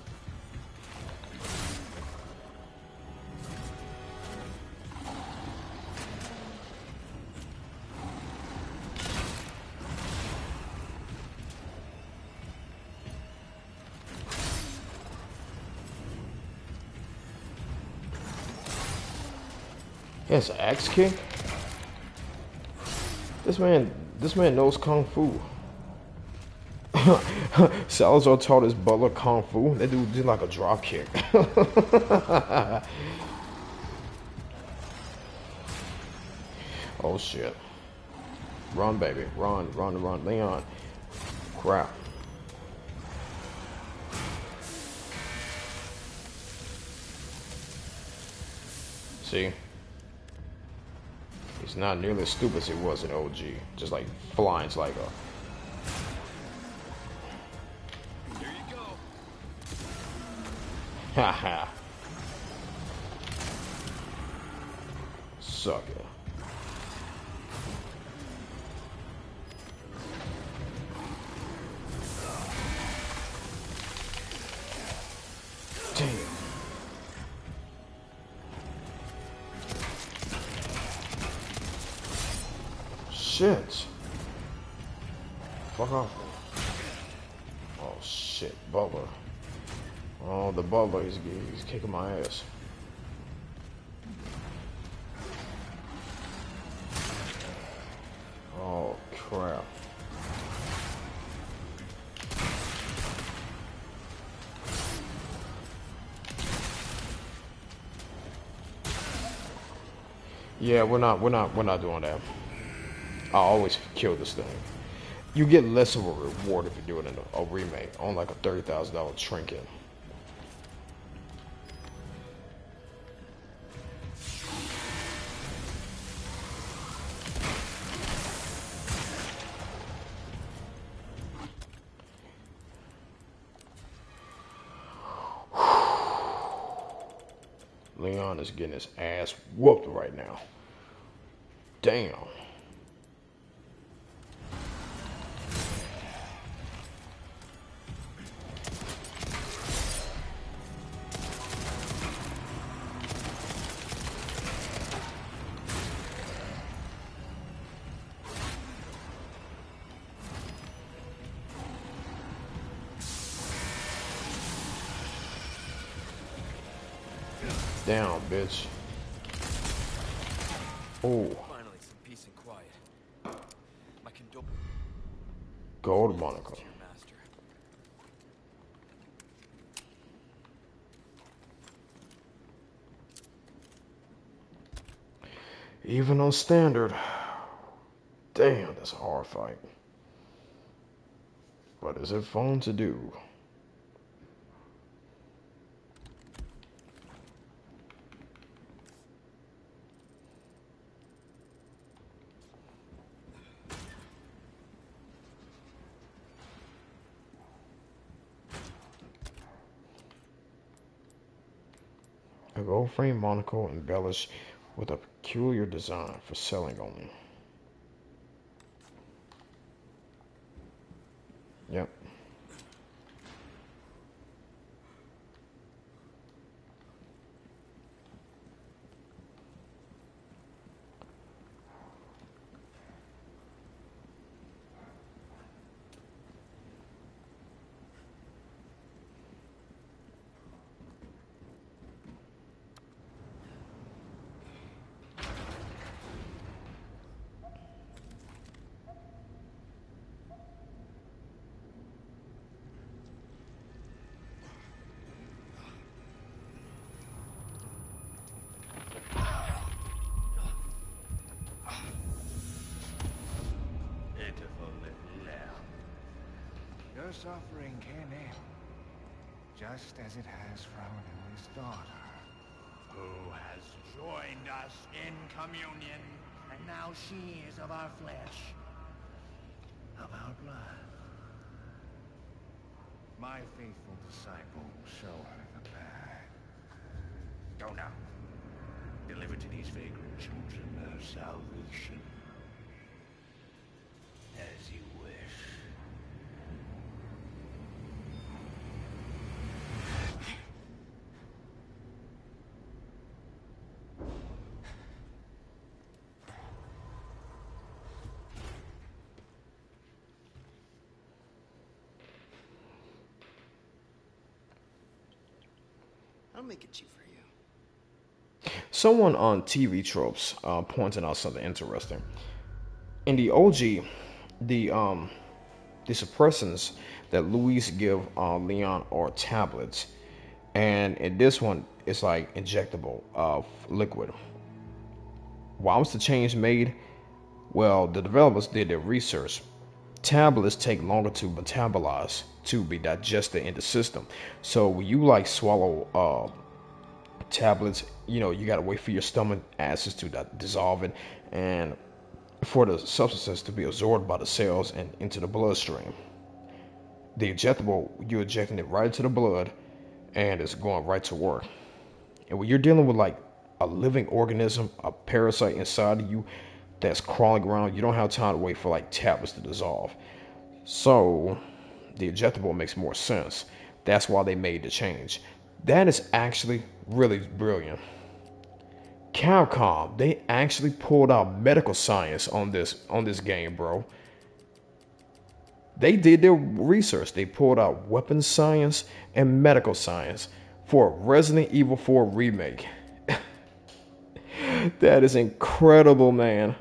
He has an axe kick? This man knows Kung Fu. Salazar taught his butler Kung Fu. That dude did like a drop kick. Oh shit. Run, baby. Run, run, run. Leon. Crap. See? He's not nearly as stupid as he was in OG. Just like flying like a... Here you go. Haha. Suck it. Damn. Shit. Fuck off. Oh shit, Butler. Oh, the Butler, he's kicking my ass. Oh crap. Yeah, we're not doing that. I always kill this thing. You get less of a reward if you do it in a remake on like a $30,000 trinket. Leon is getting his ass whooped right now. Damn. Down, bitch. Oh. Finally, some peace and quiet. My Gold monocle. to your master. Even on standard. Damn, that's a hard fight. But is it fun to do? A gold frame monocle embellished with a peculiar design for selling only. Yep. Your suffering can end, just as it has for our newest daughter, who has joined us in communion, and now she is of our flesh, of our blood. My faithful disciple will show her the path. Go now. Deliver to these vagrant children their salvation. As you wish. I'll make it cheap for you. Someone on TV Tropes pointed out something interesting. In the OG, the suppressants that Luis give Leon are tablets, and in this one, it's like injectable liquid. Why was the change made? Well, the developers did their research. Tablets take longer to metabolize to be digested in the system. So when you like swallow tablets, you know, you gotta wait for your stomach acids to dissolve it and for the substances to be absorbed by the cells and into the bloodstream. The injectable, you're injecting it right into the blood and it's going right to work. And when you're dealing with like a living organism, a parasite inside of you that's crawling around. You don't have time to wait for like tablets to dissolve. So the injectable makes more sense. That's why they made the change. That is actually really brilliant. Capcom, they actually pulled out medical science on this game, bro. They did their research. They pulled out weapons science and medical science for Resident Evil 4 remake. That is incredible, man.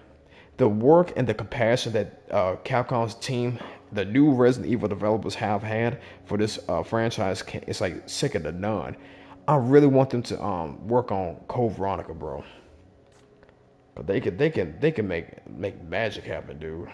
The work and the compassion that Capcom's team, the new Resident Evil developers have had for this franchise, it's like second to none. I really want them to work on Code Veronica, bro. But they can make magic happen, dude.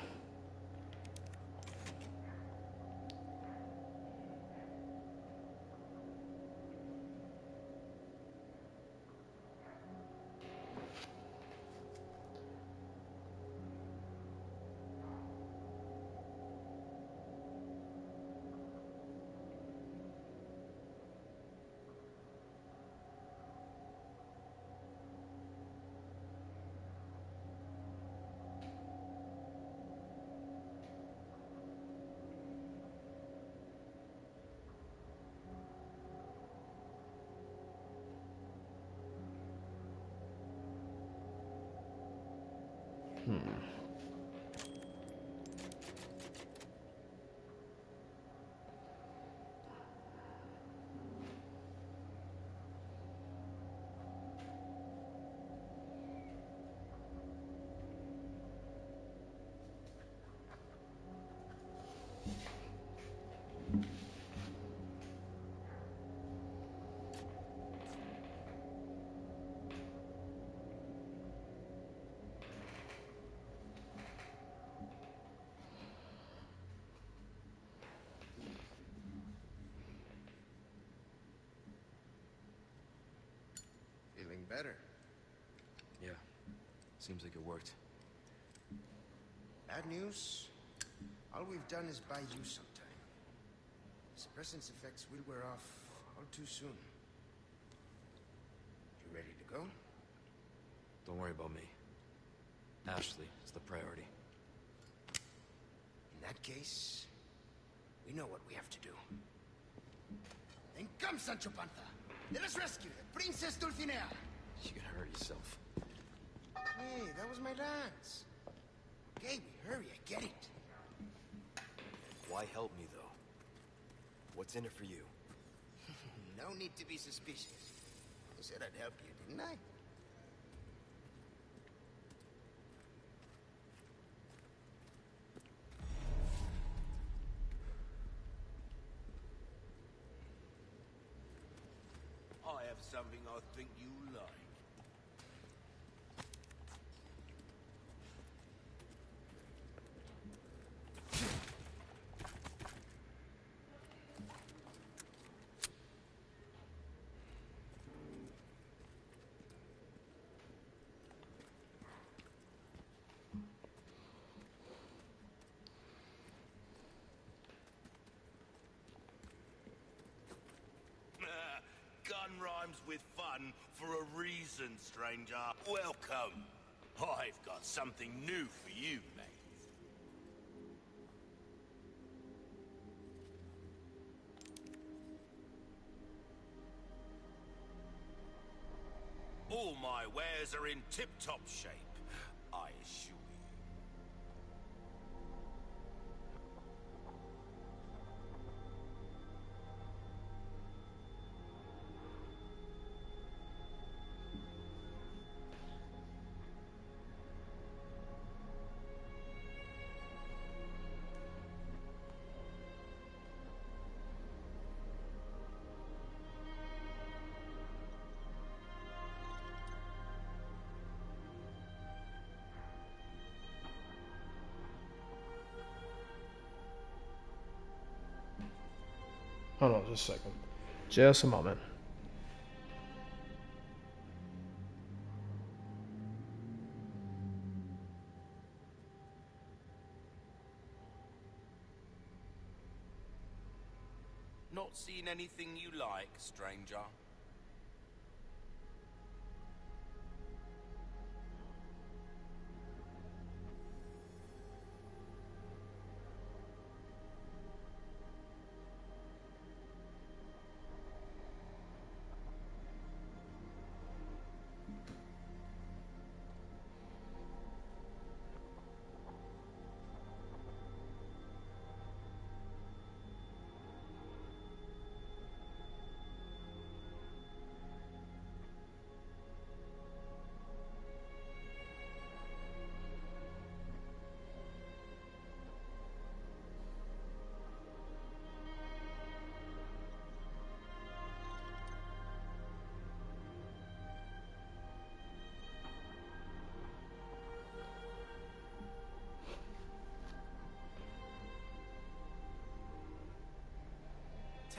Feeling better? Yeah, seems like it worked. Bad news? All we've done is buy you some time. Suppressant's effects will wear off all too soon. You ready to go? Don't worry about me. Ashley is the priority. In that case, we know what we have to do. Then come, Sancho Panza! Let us rescue the Princess Dulcinea! You can hurt yourself. Hey, that was my lance. Okay, we hurry, I get it. Why help me, though? What's in it for you? No need to be suspicious. I said I'd help you, didn't I? I have something I think you like. Gun rhymes with fun for a reason, stranger. Welcome. I've got something new for you, mate. All my wares are in tip-top shape, I assure you. Hold on just a second. Just a moment. Not seen anything you like, stranger?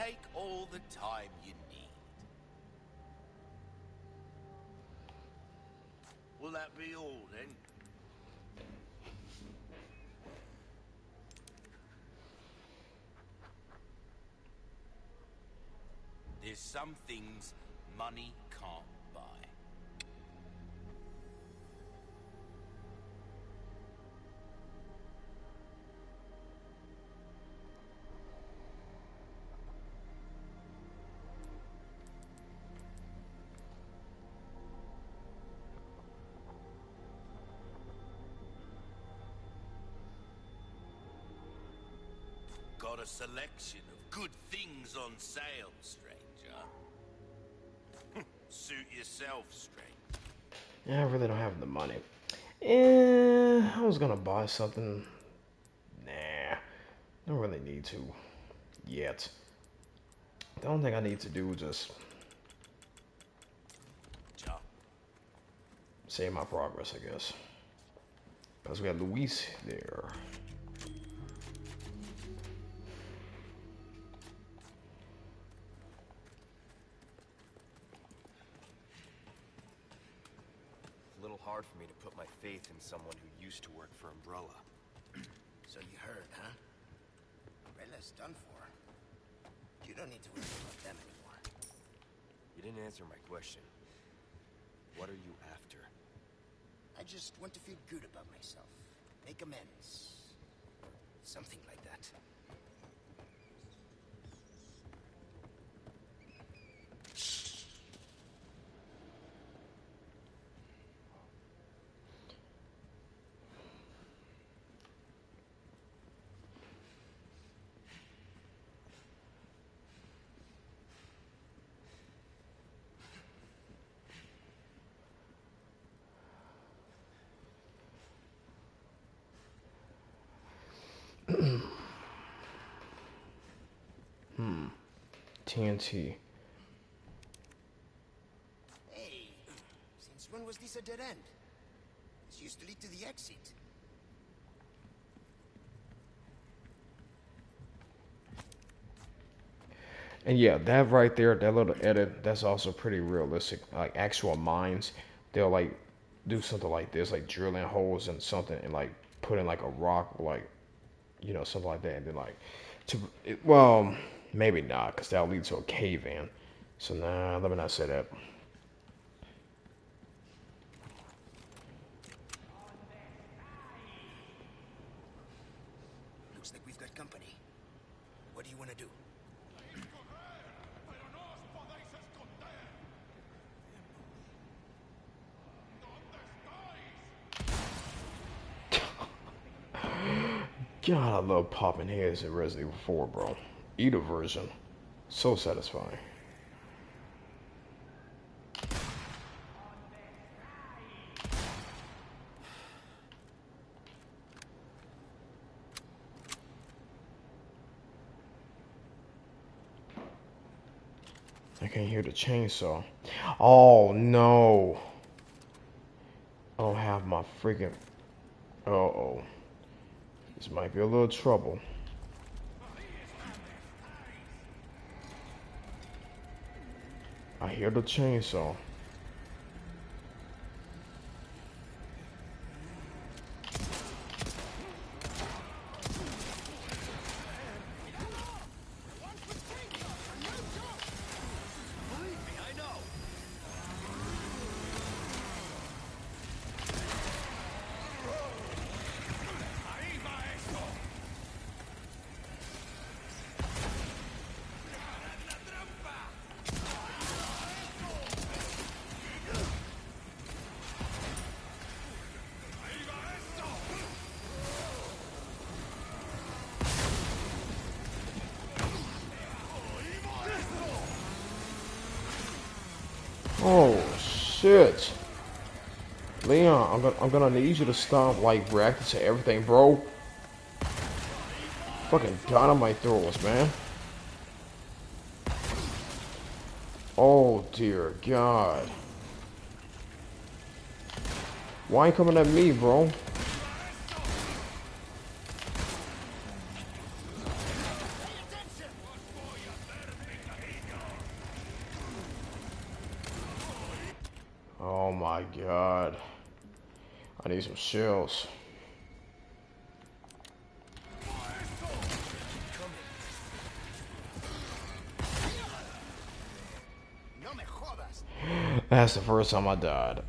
take all the time you need. Will that be all, then? There's some things money can't buy. Got a selection of good things on sale, stranger. Suit yourself, stranger. Yeah, I really don't have the money. I was gonna buy something. Nah, don't really need to yet. The only thing I need to do is just Jump. save my progress, I guess. Because we have Luis there. A little hard for me to put my faith in someone who used to work for Umbrella. So you heard, huh? Umbrella's done for. You don't need to worry about them anymore. You didn't answer my question. What are you after? I just want to feel good about myself. Make amends. Something like that. TNT. Hey, since when was this a dead end? This used to lead to the exit. And yeah, that right there, that little edit, that's also pretty realistic. Like actual mines, they'll like do something like this, like drilling holes in something and like put in like a rock, like something like that, and then like well, maybe not, cause that'll lead to a cave in. So nah, let me not say that. Looks like we've got company. What do you want to do? God, I love popping heads in Resident Evil 4, bro. Either version, so satisfying. I can hear the chainsaw. Oh no. I don't have my freaking... Uh-oh. This might be a little trouble. I hear the chainsaw. Oh shit, Leon, I'm gonna need you to stop like reacting to everything, bro. Fucking dynamite throwers, man. Oh dear God. Why you coming at me, bro? my god. I need some shells. No me jodas. That's the first time I died.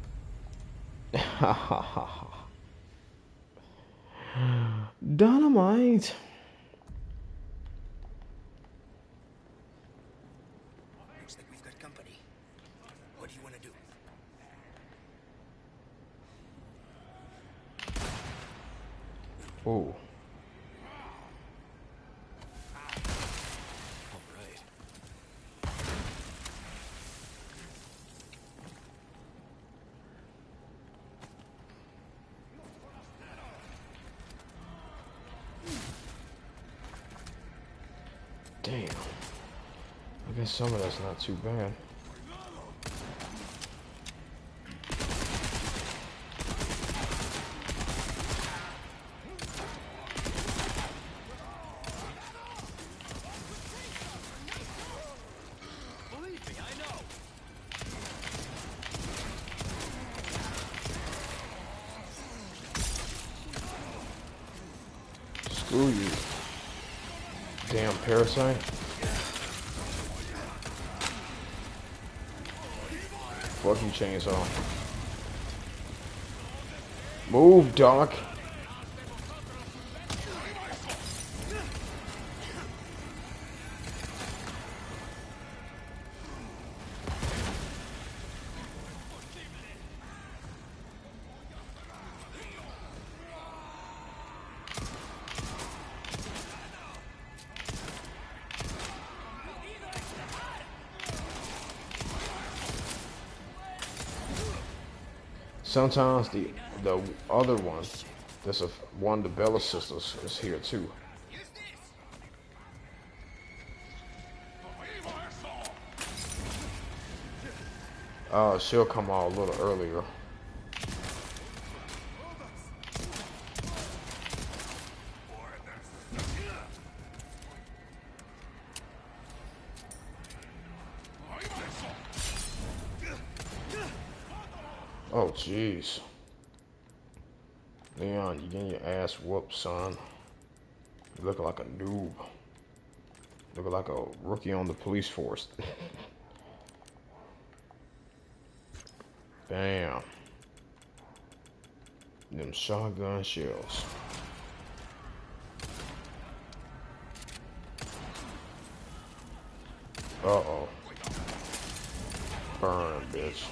Dynamite. Looks like we've got company. What do you want to do? Ooh. All right. Damn. I guess some of that's not too bad. Believe me, I know. Screw you. Damn parasite. Fuck you, chainsaw. Move, Doc. Sometimes the other one, there's one of the Bella sisters is here too. She'll come out a little earlier. Oh, jeez. Leon, you getting your ass whooped, son. You look like a noob. Look like a rookie on the police force. Bam. Them shotgun shells. Uh-oh. Burn, bitch.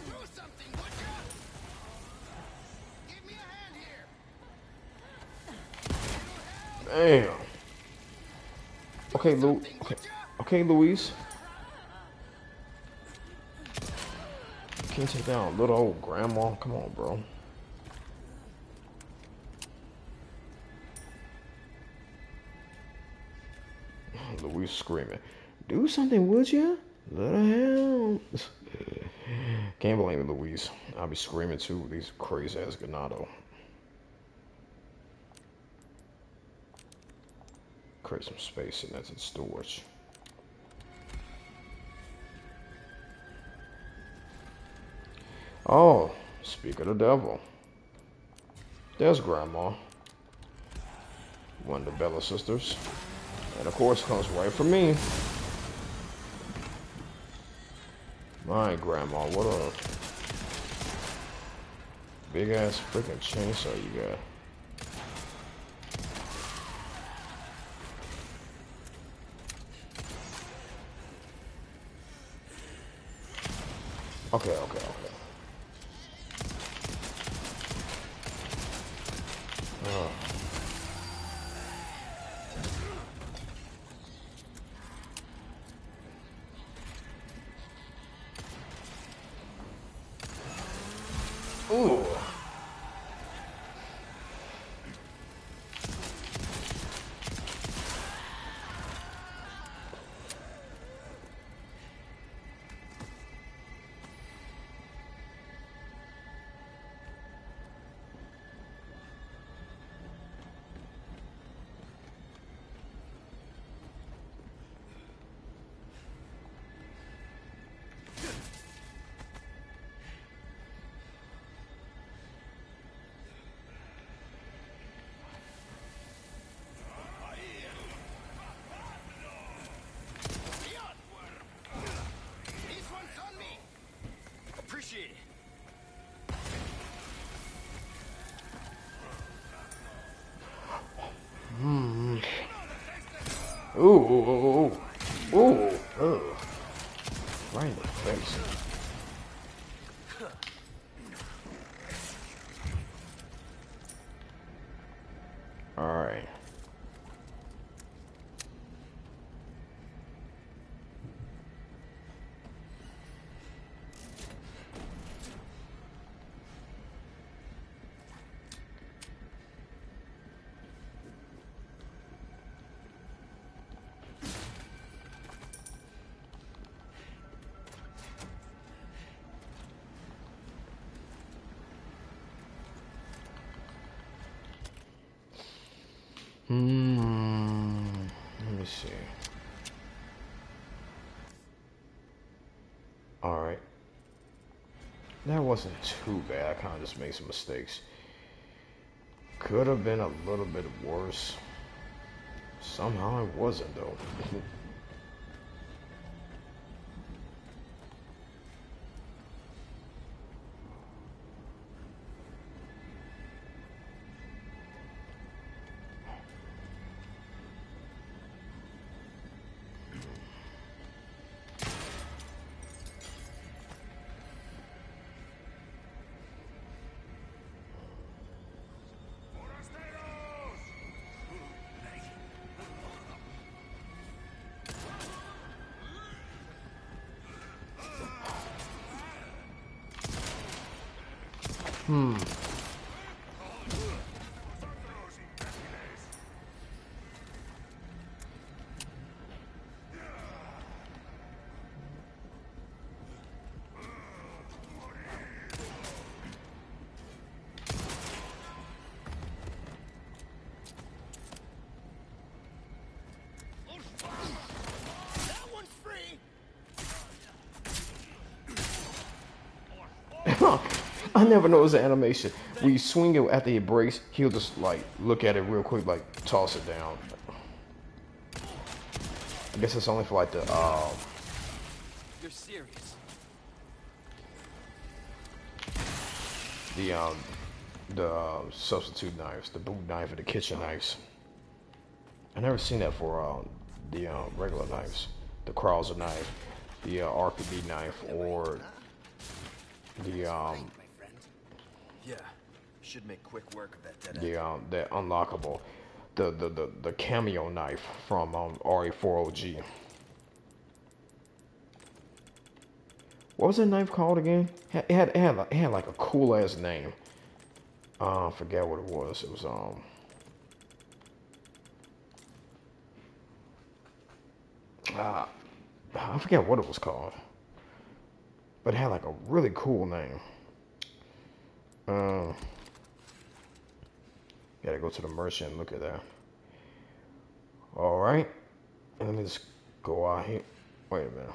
Do something, would ya? Give me a hand here. Damn. Okay, okay, Louise. Can't take down little old grandma. Come on, bro. Louise screaming. Do something, would ya? Let her help. Can't blame me, Louise. I'll be screaming too with these crazy ass Ganado. Create some space and that's in storage. Oh, speak of the devil. There's Grandma. One of the Bella sisters. And of course comes right from me. My Grandma, what a big ass freaking chainsaw you got. Okay. Oh. Ooh. Ooh, ooh, ooh, ooh, ooh. Right in the face. All right. Let me see. All right. That wasn't too bad. I kind of just made some mistakes. Could have been a little bit worse. Somehow it wasn't, though. That one's free. I never noticed the animation. When you swing it after he breaks, he'll just like look at it real quick, like toss it down. I guess it's only for like the You're serious? the substitute knives, the boot knife and the kitchen knives. I never seen that for the regular knives, the Krauser knife, the RPD knife, or the Yeah. Should make quick work of that dead end. the unlockable, the cameo knife from RE4OG. What was that knife called again? It had like a cool ass name. I forget what it was. It was I forget what it was called, but it had like a really cool name. Gotta go to the merchant and look at that. All right, let me just go out here. Wait a minute.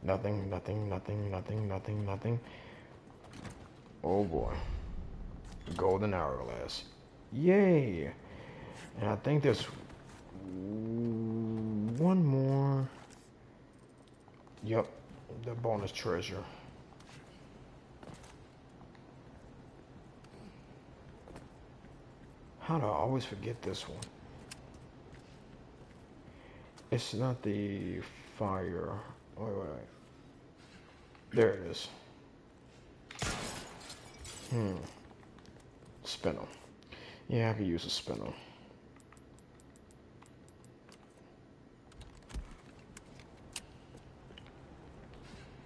Nothing, nothing, nothing, nothing, nothing, nothing. Oh boy. Golden hourglass. Yay! And I think there's one more. Yep, the bonus treasure. How do I always forget this one? It's not the fire. Wait. There it is. Spinner. Yeah, I could use a spinner.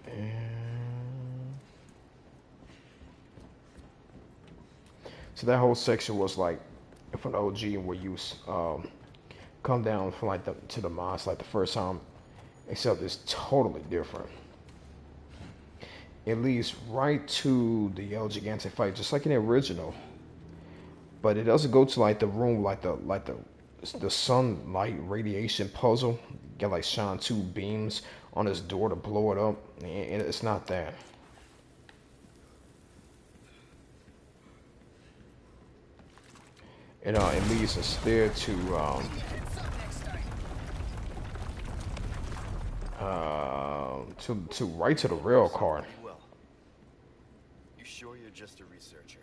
And so that whole section was like for the OG where you come down from like to the moss like the first time, except it's totally different. It leads right to the El Gigante fight, just like in the original. But it doesn't go to like the room like the sunlight radiation puzzle. Get like shine two beams on his door to blow it up. And it's not that. It leads instead to right to the rail card. Well, you sure you're just a researcher?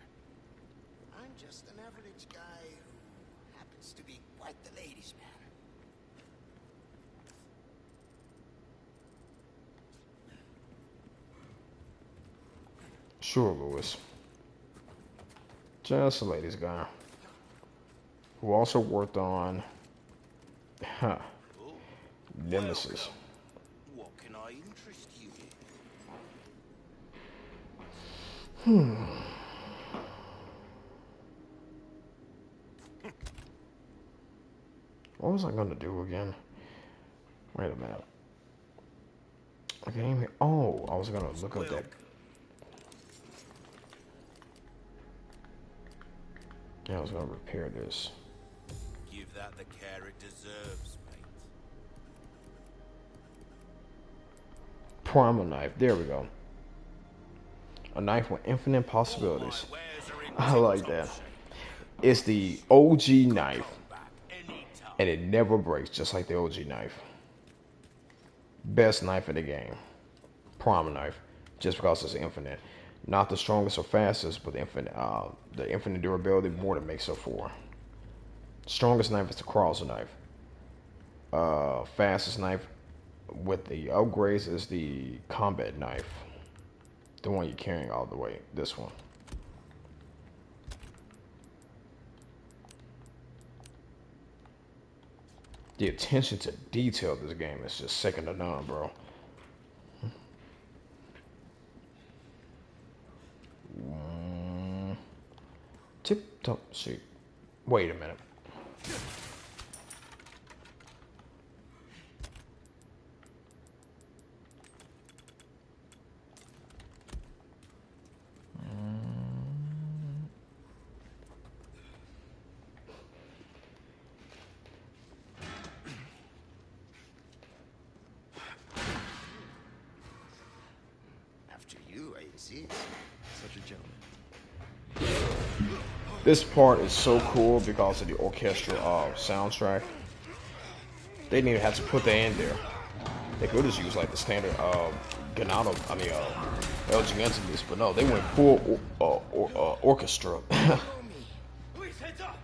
I'm just an average guy who happens gets to be quite the ladies' man. Sure, Lewis. Just a ladies' guy. Who also worked on Nemesis. Welcome. What can I interest you in? What was I gonna do again? Wait a minute. Okay, oh, I was gonna look up that. Yeah, I was gonna repair this. Give that the care it deserves, mate. Primal knife. There we go. A knife with infinite possibilities. I like that. It's the OG knife, and it never breaks, just like the OG knife. Best knife in the game. Primal knife, just because it's infinite. Not the strongest or fastest, but the infinite durability more than makes up for. Strongest knife is the Krauser knife. Fastest knife with the upgrades is the combat knife. The one you're carrying all the way. This one. The attention to detail of this game is just second to none, bro. Tip top shoot. Wait a minute. After you, I insist. Such a gentleman. This part is so cool because of the orchestral soundtrack. They didn't even have to put that in there. They could just use like the standard Ganado, El Gigantimus, but no, they went full orchestra. Luis, heads up!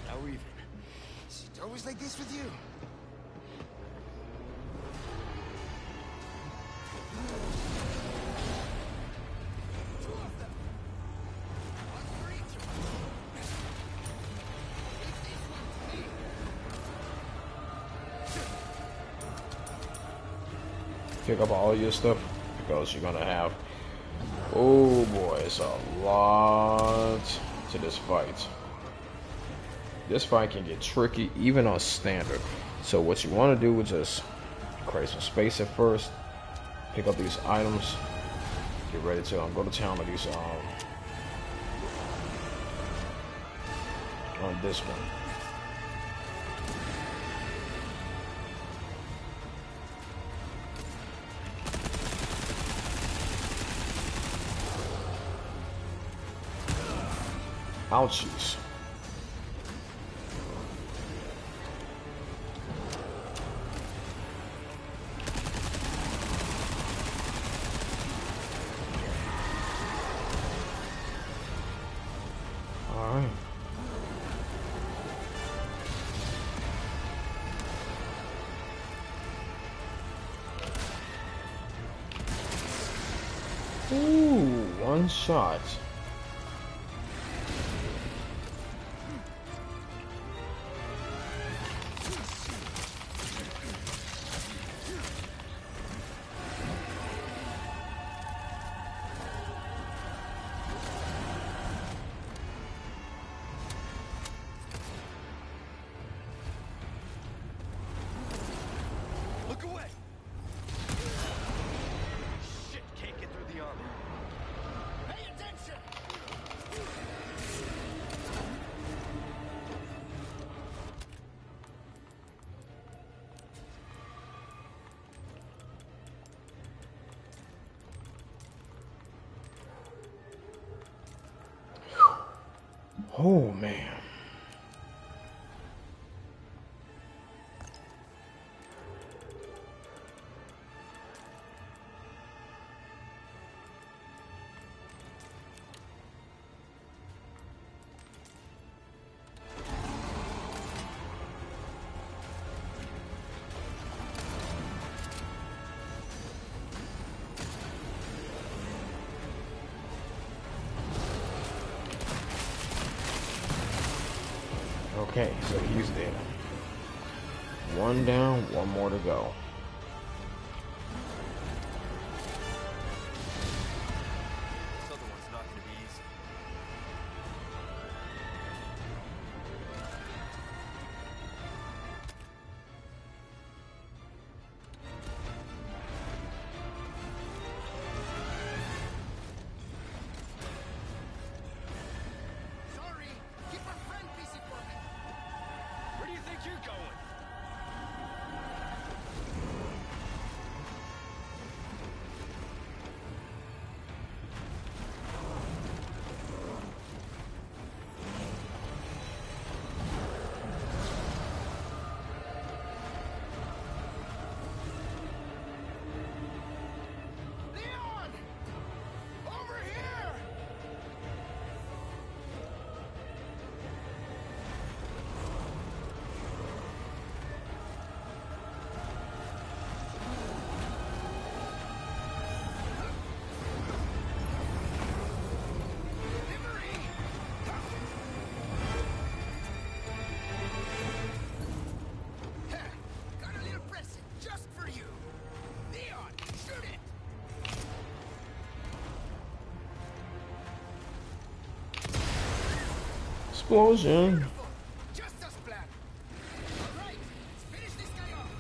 Now we're even. Is it always like this with you? Pick up all your stuff because you're gonna have, oh boy, it's a lot to this fight. This fight can get tricky even on standard. So what you want to do is just create some space at first, pick up these items, get ready to go to town with these on this one. Ouchies. All right. Ooh, one shot. Look away! Shit, can't get through the armor. Pay attention! Oh man. Okay, so he's dead. One down, one more to go. This other one's not gonna be easy. Sorry, keep our friend busy for me. Where do you think you're going? Leon! Over here! Delivery! Heh, got a little present just for you. Leon, shoot it! Explosion. Wonderful! Just as planned. All right, let's finish this guy off.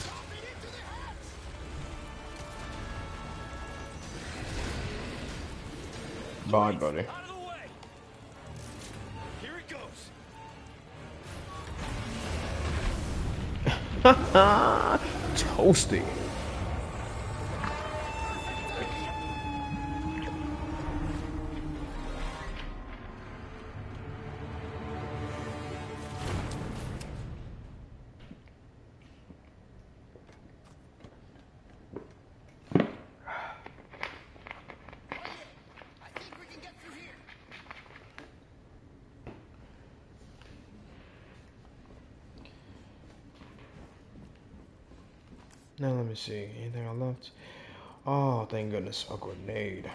Drop it into the hatch! Bye, buddy. Out of the way! Here it goes! Toasty. I think we can get through here. Now let me see. Anything I left? Oh, thank goodness. A grenade.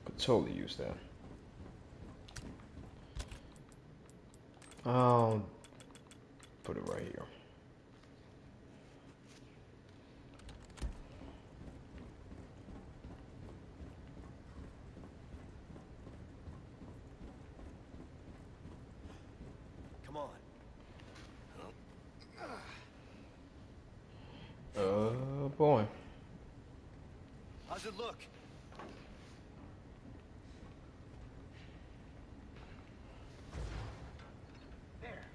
Could totally use that. I'll put it right here. Come on. Boy. How's it look? There,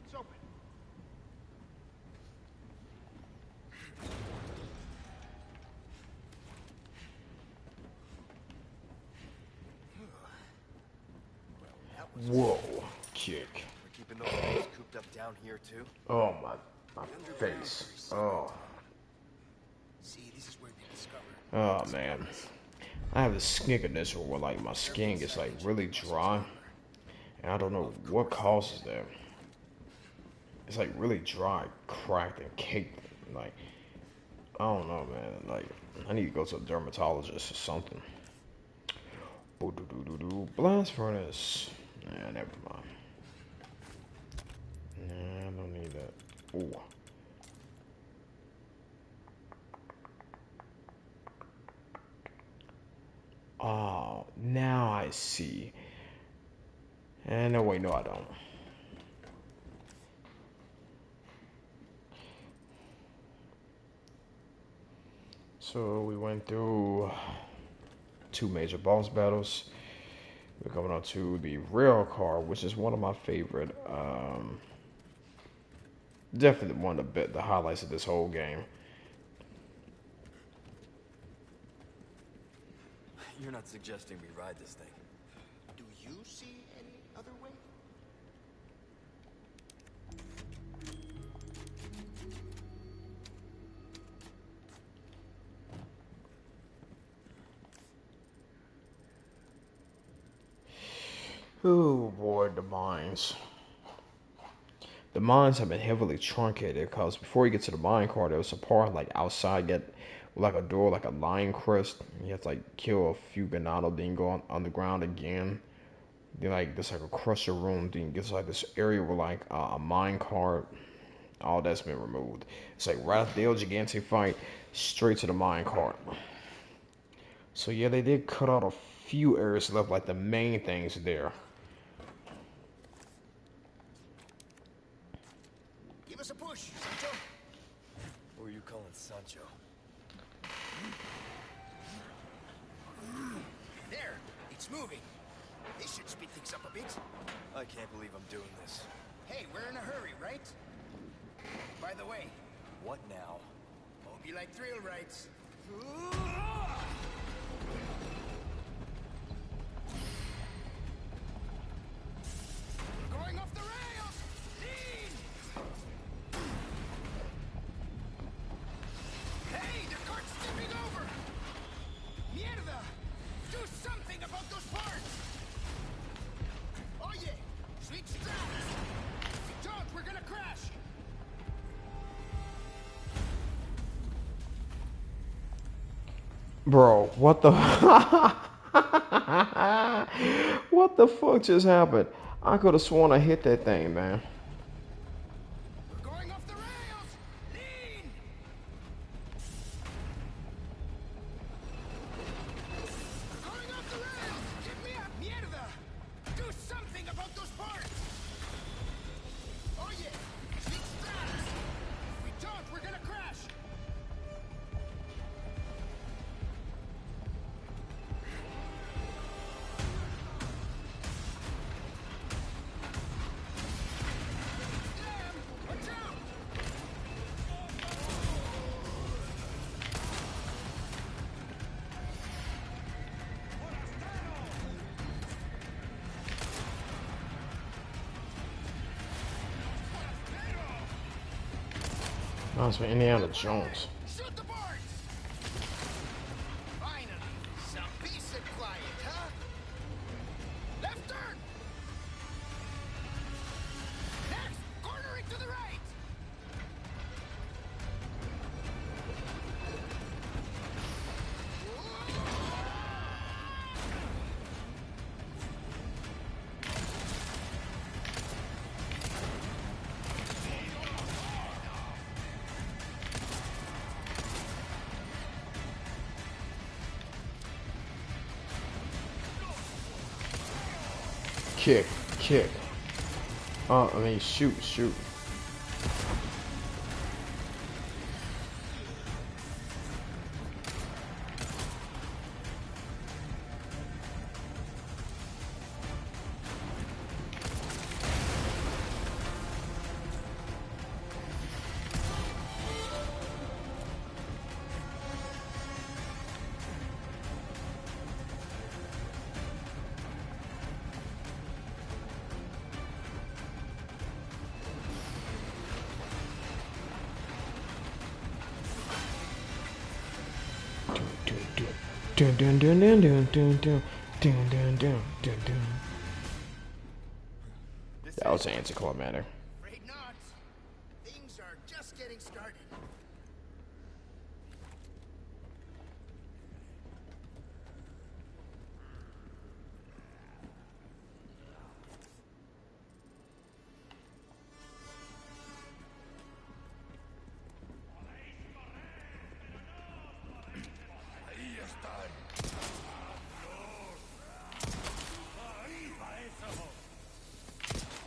it's open. Whoa. Kick. We're keeping those things cooped up down here too? Oh, my face. Oh. See, this is where they discover. Oh, man. I have a skin condition where, like, my skin gets, like, really dry. And I don't know what causes that. It's, like, really dry, cracked, and caked. Like, I don't know, man. Like, I need to go to a dermatologist or something. Blast furnace. Nah, never mind. Nah, I don't need that. Ooh. Oh, now I see. And no, wait, no, I don't. So we went through 2 major boss battles. We're coming on to the rail car, which is one of my favorite. Definitely one of the highlights of this whole game. You're not suggesting we ride this thing. Do you see any other way? Oh boy, the mines. The mines have been heavily truncated because before you get to the mine car, there was a part like outside, get like a door, like a lion crest. You have to like kill a few Venado, then go on the ground again. Then like there's like a crusher room. Then gets like this area where like a mine cart. All that's been removed. It's like right after the El Gigante fight, straight to the mine cart. So yeah, they did cut out a few areas left, like the main things there. Give us a push, Sancho. Who are you calling Sancho? There, it's moving. This should speed things up a bit. I can't believe I'm doing this. Hey, we're in a hurry, right? By the way, What now? hope you like thrill rides. We're going off the rails! Lean! Hey, the cart's tipping over! Mierda! Do something about those parts! Oye! Switch tracks! If we don't, we're gonna crash! Bro, what the what the fuck just happened? I could have sworn I hit that thing, man. We're going off the rails! Lean! We're going off the rails! Give me a mierda! Do something about those parts! Oye! Switch tracks! If we don't, we're gonna crash! Damn! Watch out! That's for Indiana Jones. Shoot the boards! Finally, some peace and quiet, huh? Left turn! Next, cornering to the right! Kick, kick. I mean, shoot, shoot. Dun dun dun dun dun dun dun dun dun dun dun dun. That was anticlimactic. Afraid not. Things are just getting started.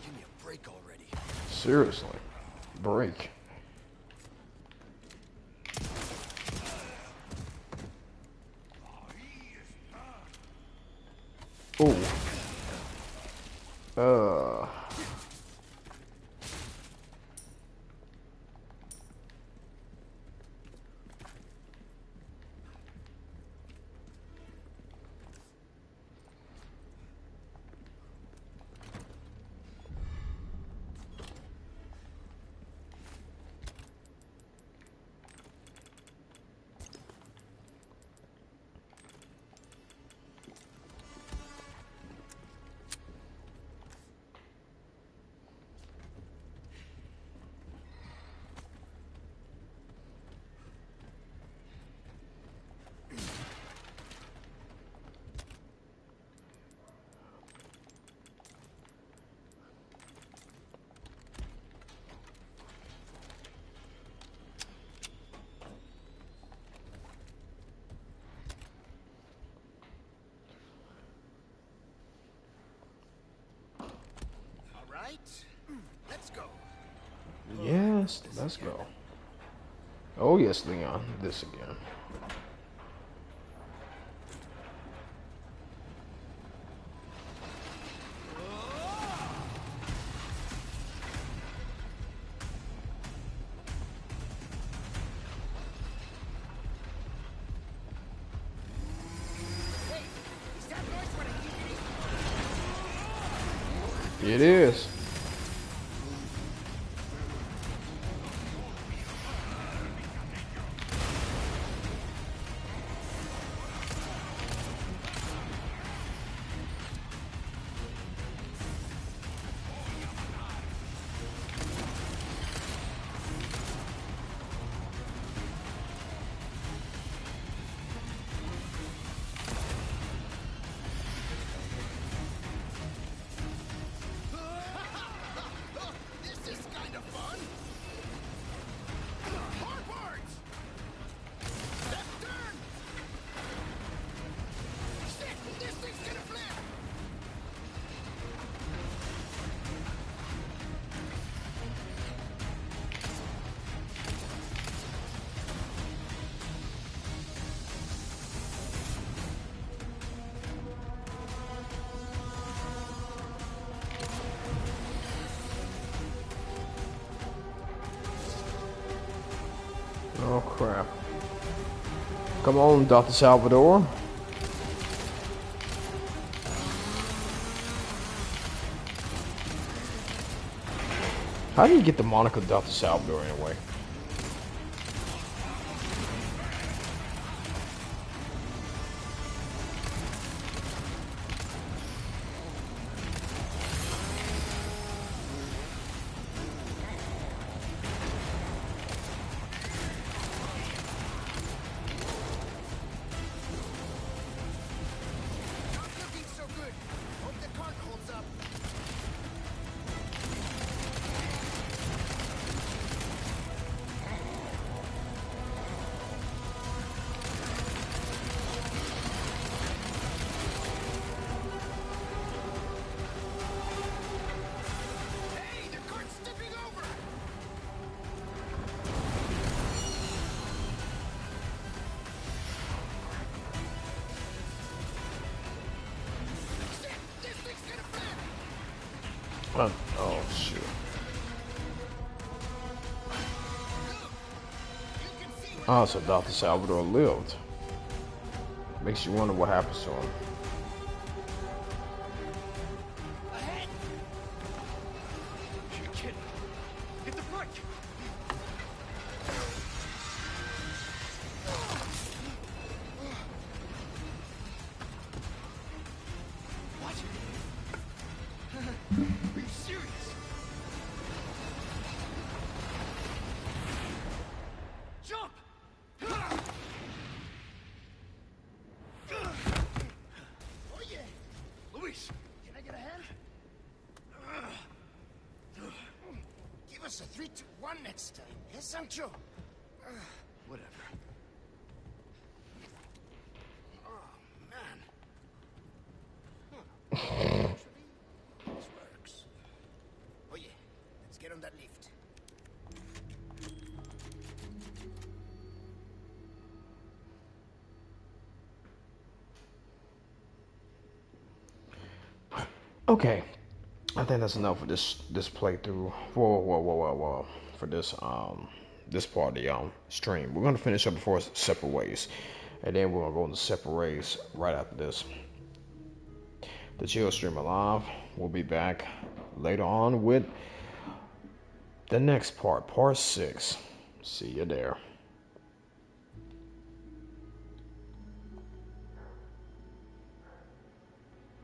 Give me a break already. Seriously. Break. Ooh. Uh. right. Let's go. Yes, let's go. Oh yes, Leon, this again. Hey, is that noise what I keep It is. This is kind of fun. Forwards! Left turn! Shit, this thing's gonna flip! Oh crap. Come on, Dr. Salvador. How do you get the moniker Dr. Salvador anyway? Not looking so good. Hope the cart holds up. Hey, the cart's tipping over! Shit, this thing's gonna flip! Oh shoot. You can see what Oh, so Dr. Salvador lived. Makes you wonder what happens to him. ahead! You're kidding. Hit the brake! What? Are you serious? Jump! Oh yeah! Luis! Can I get a hand? Give us a 3-2-1 next time, eh, Sancho? Whatever. Oh, man. Actually, this works. Oh yeah, let's get on that lift. Okay. I think that's enough for this playthrough. Whoa. For this part of the stream. We're gonna finish up before separate ways. And then we're gonna go into separate ways right after this. The Chill Stream Alive. We'll be back later on with the next part, part 6. See you there.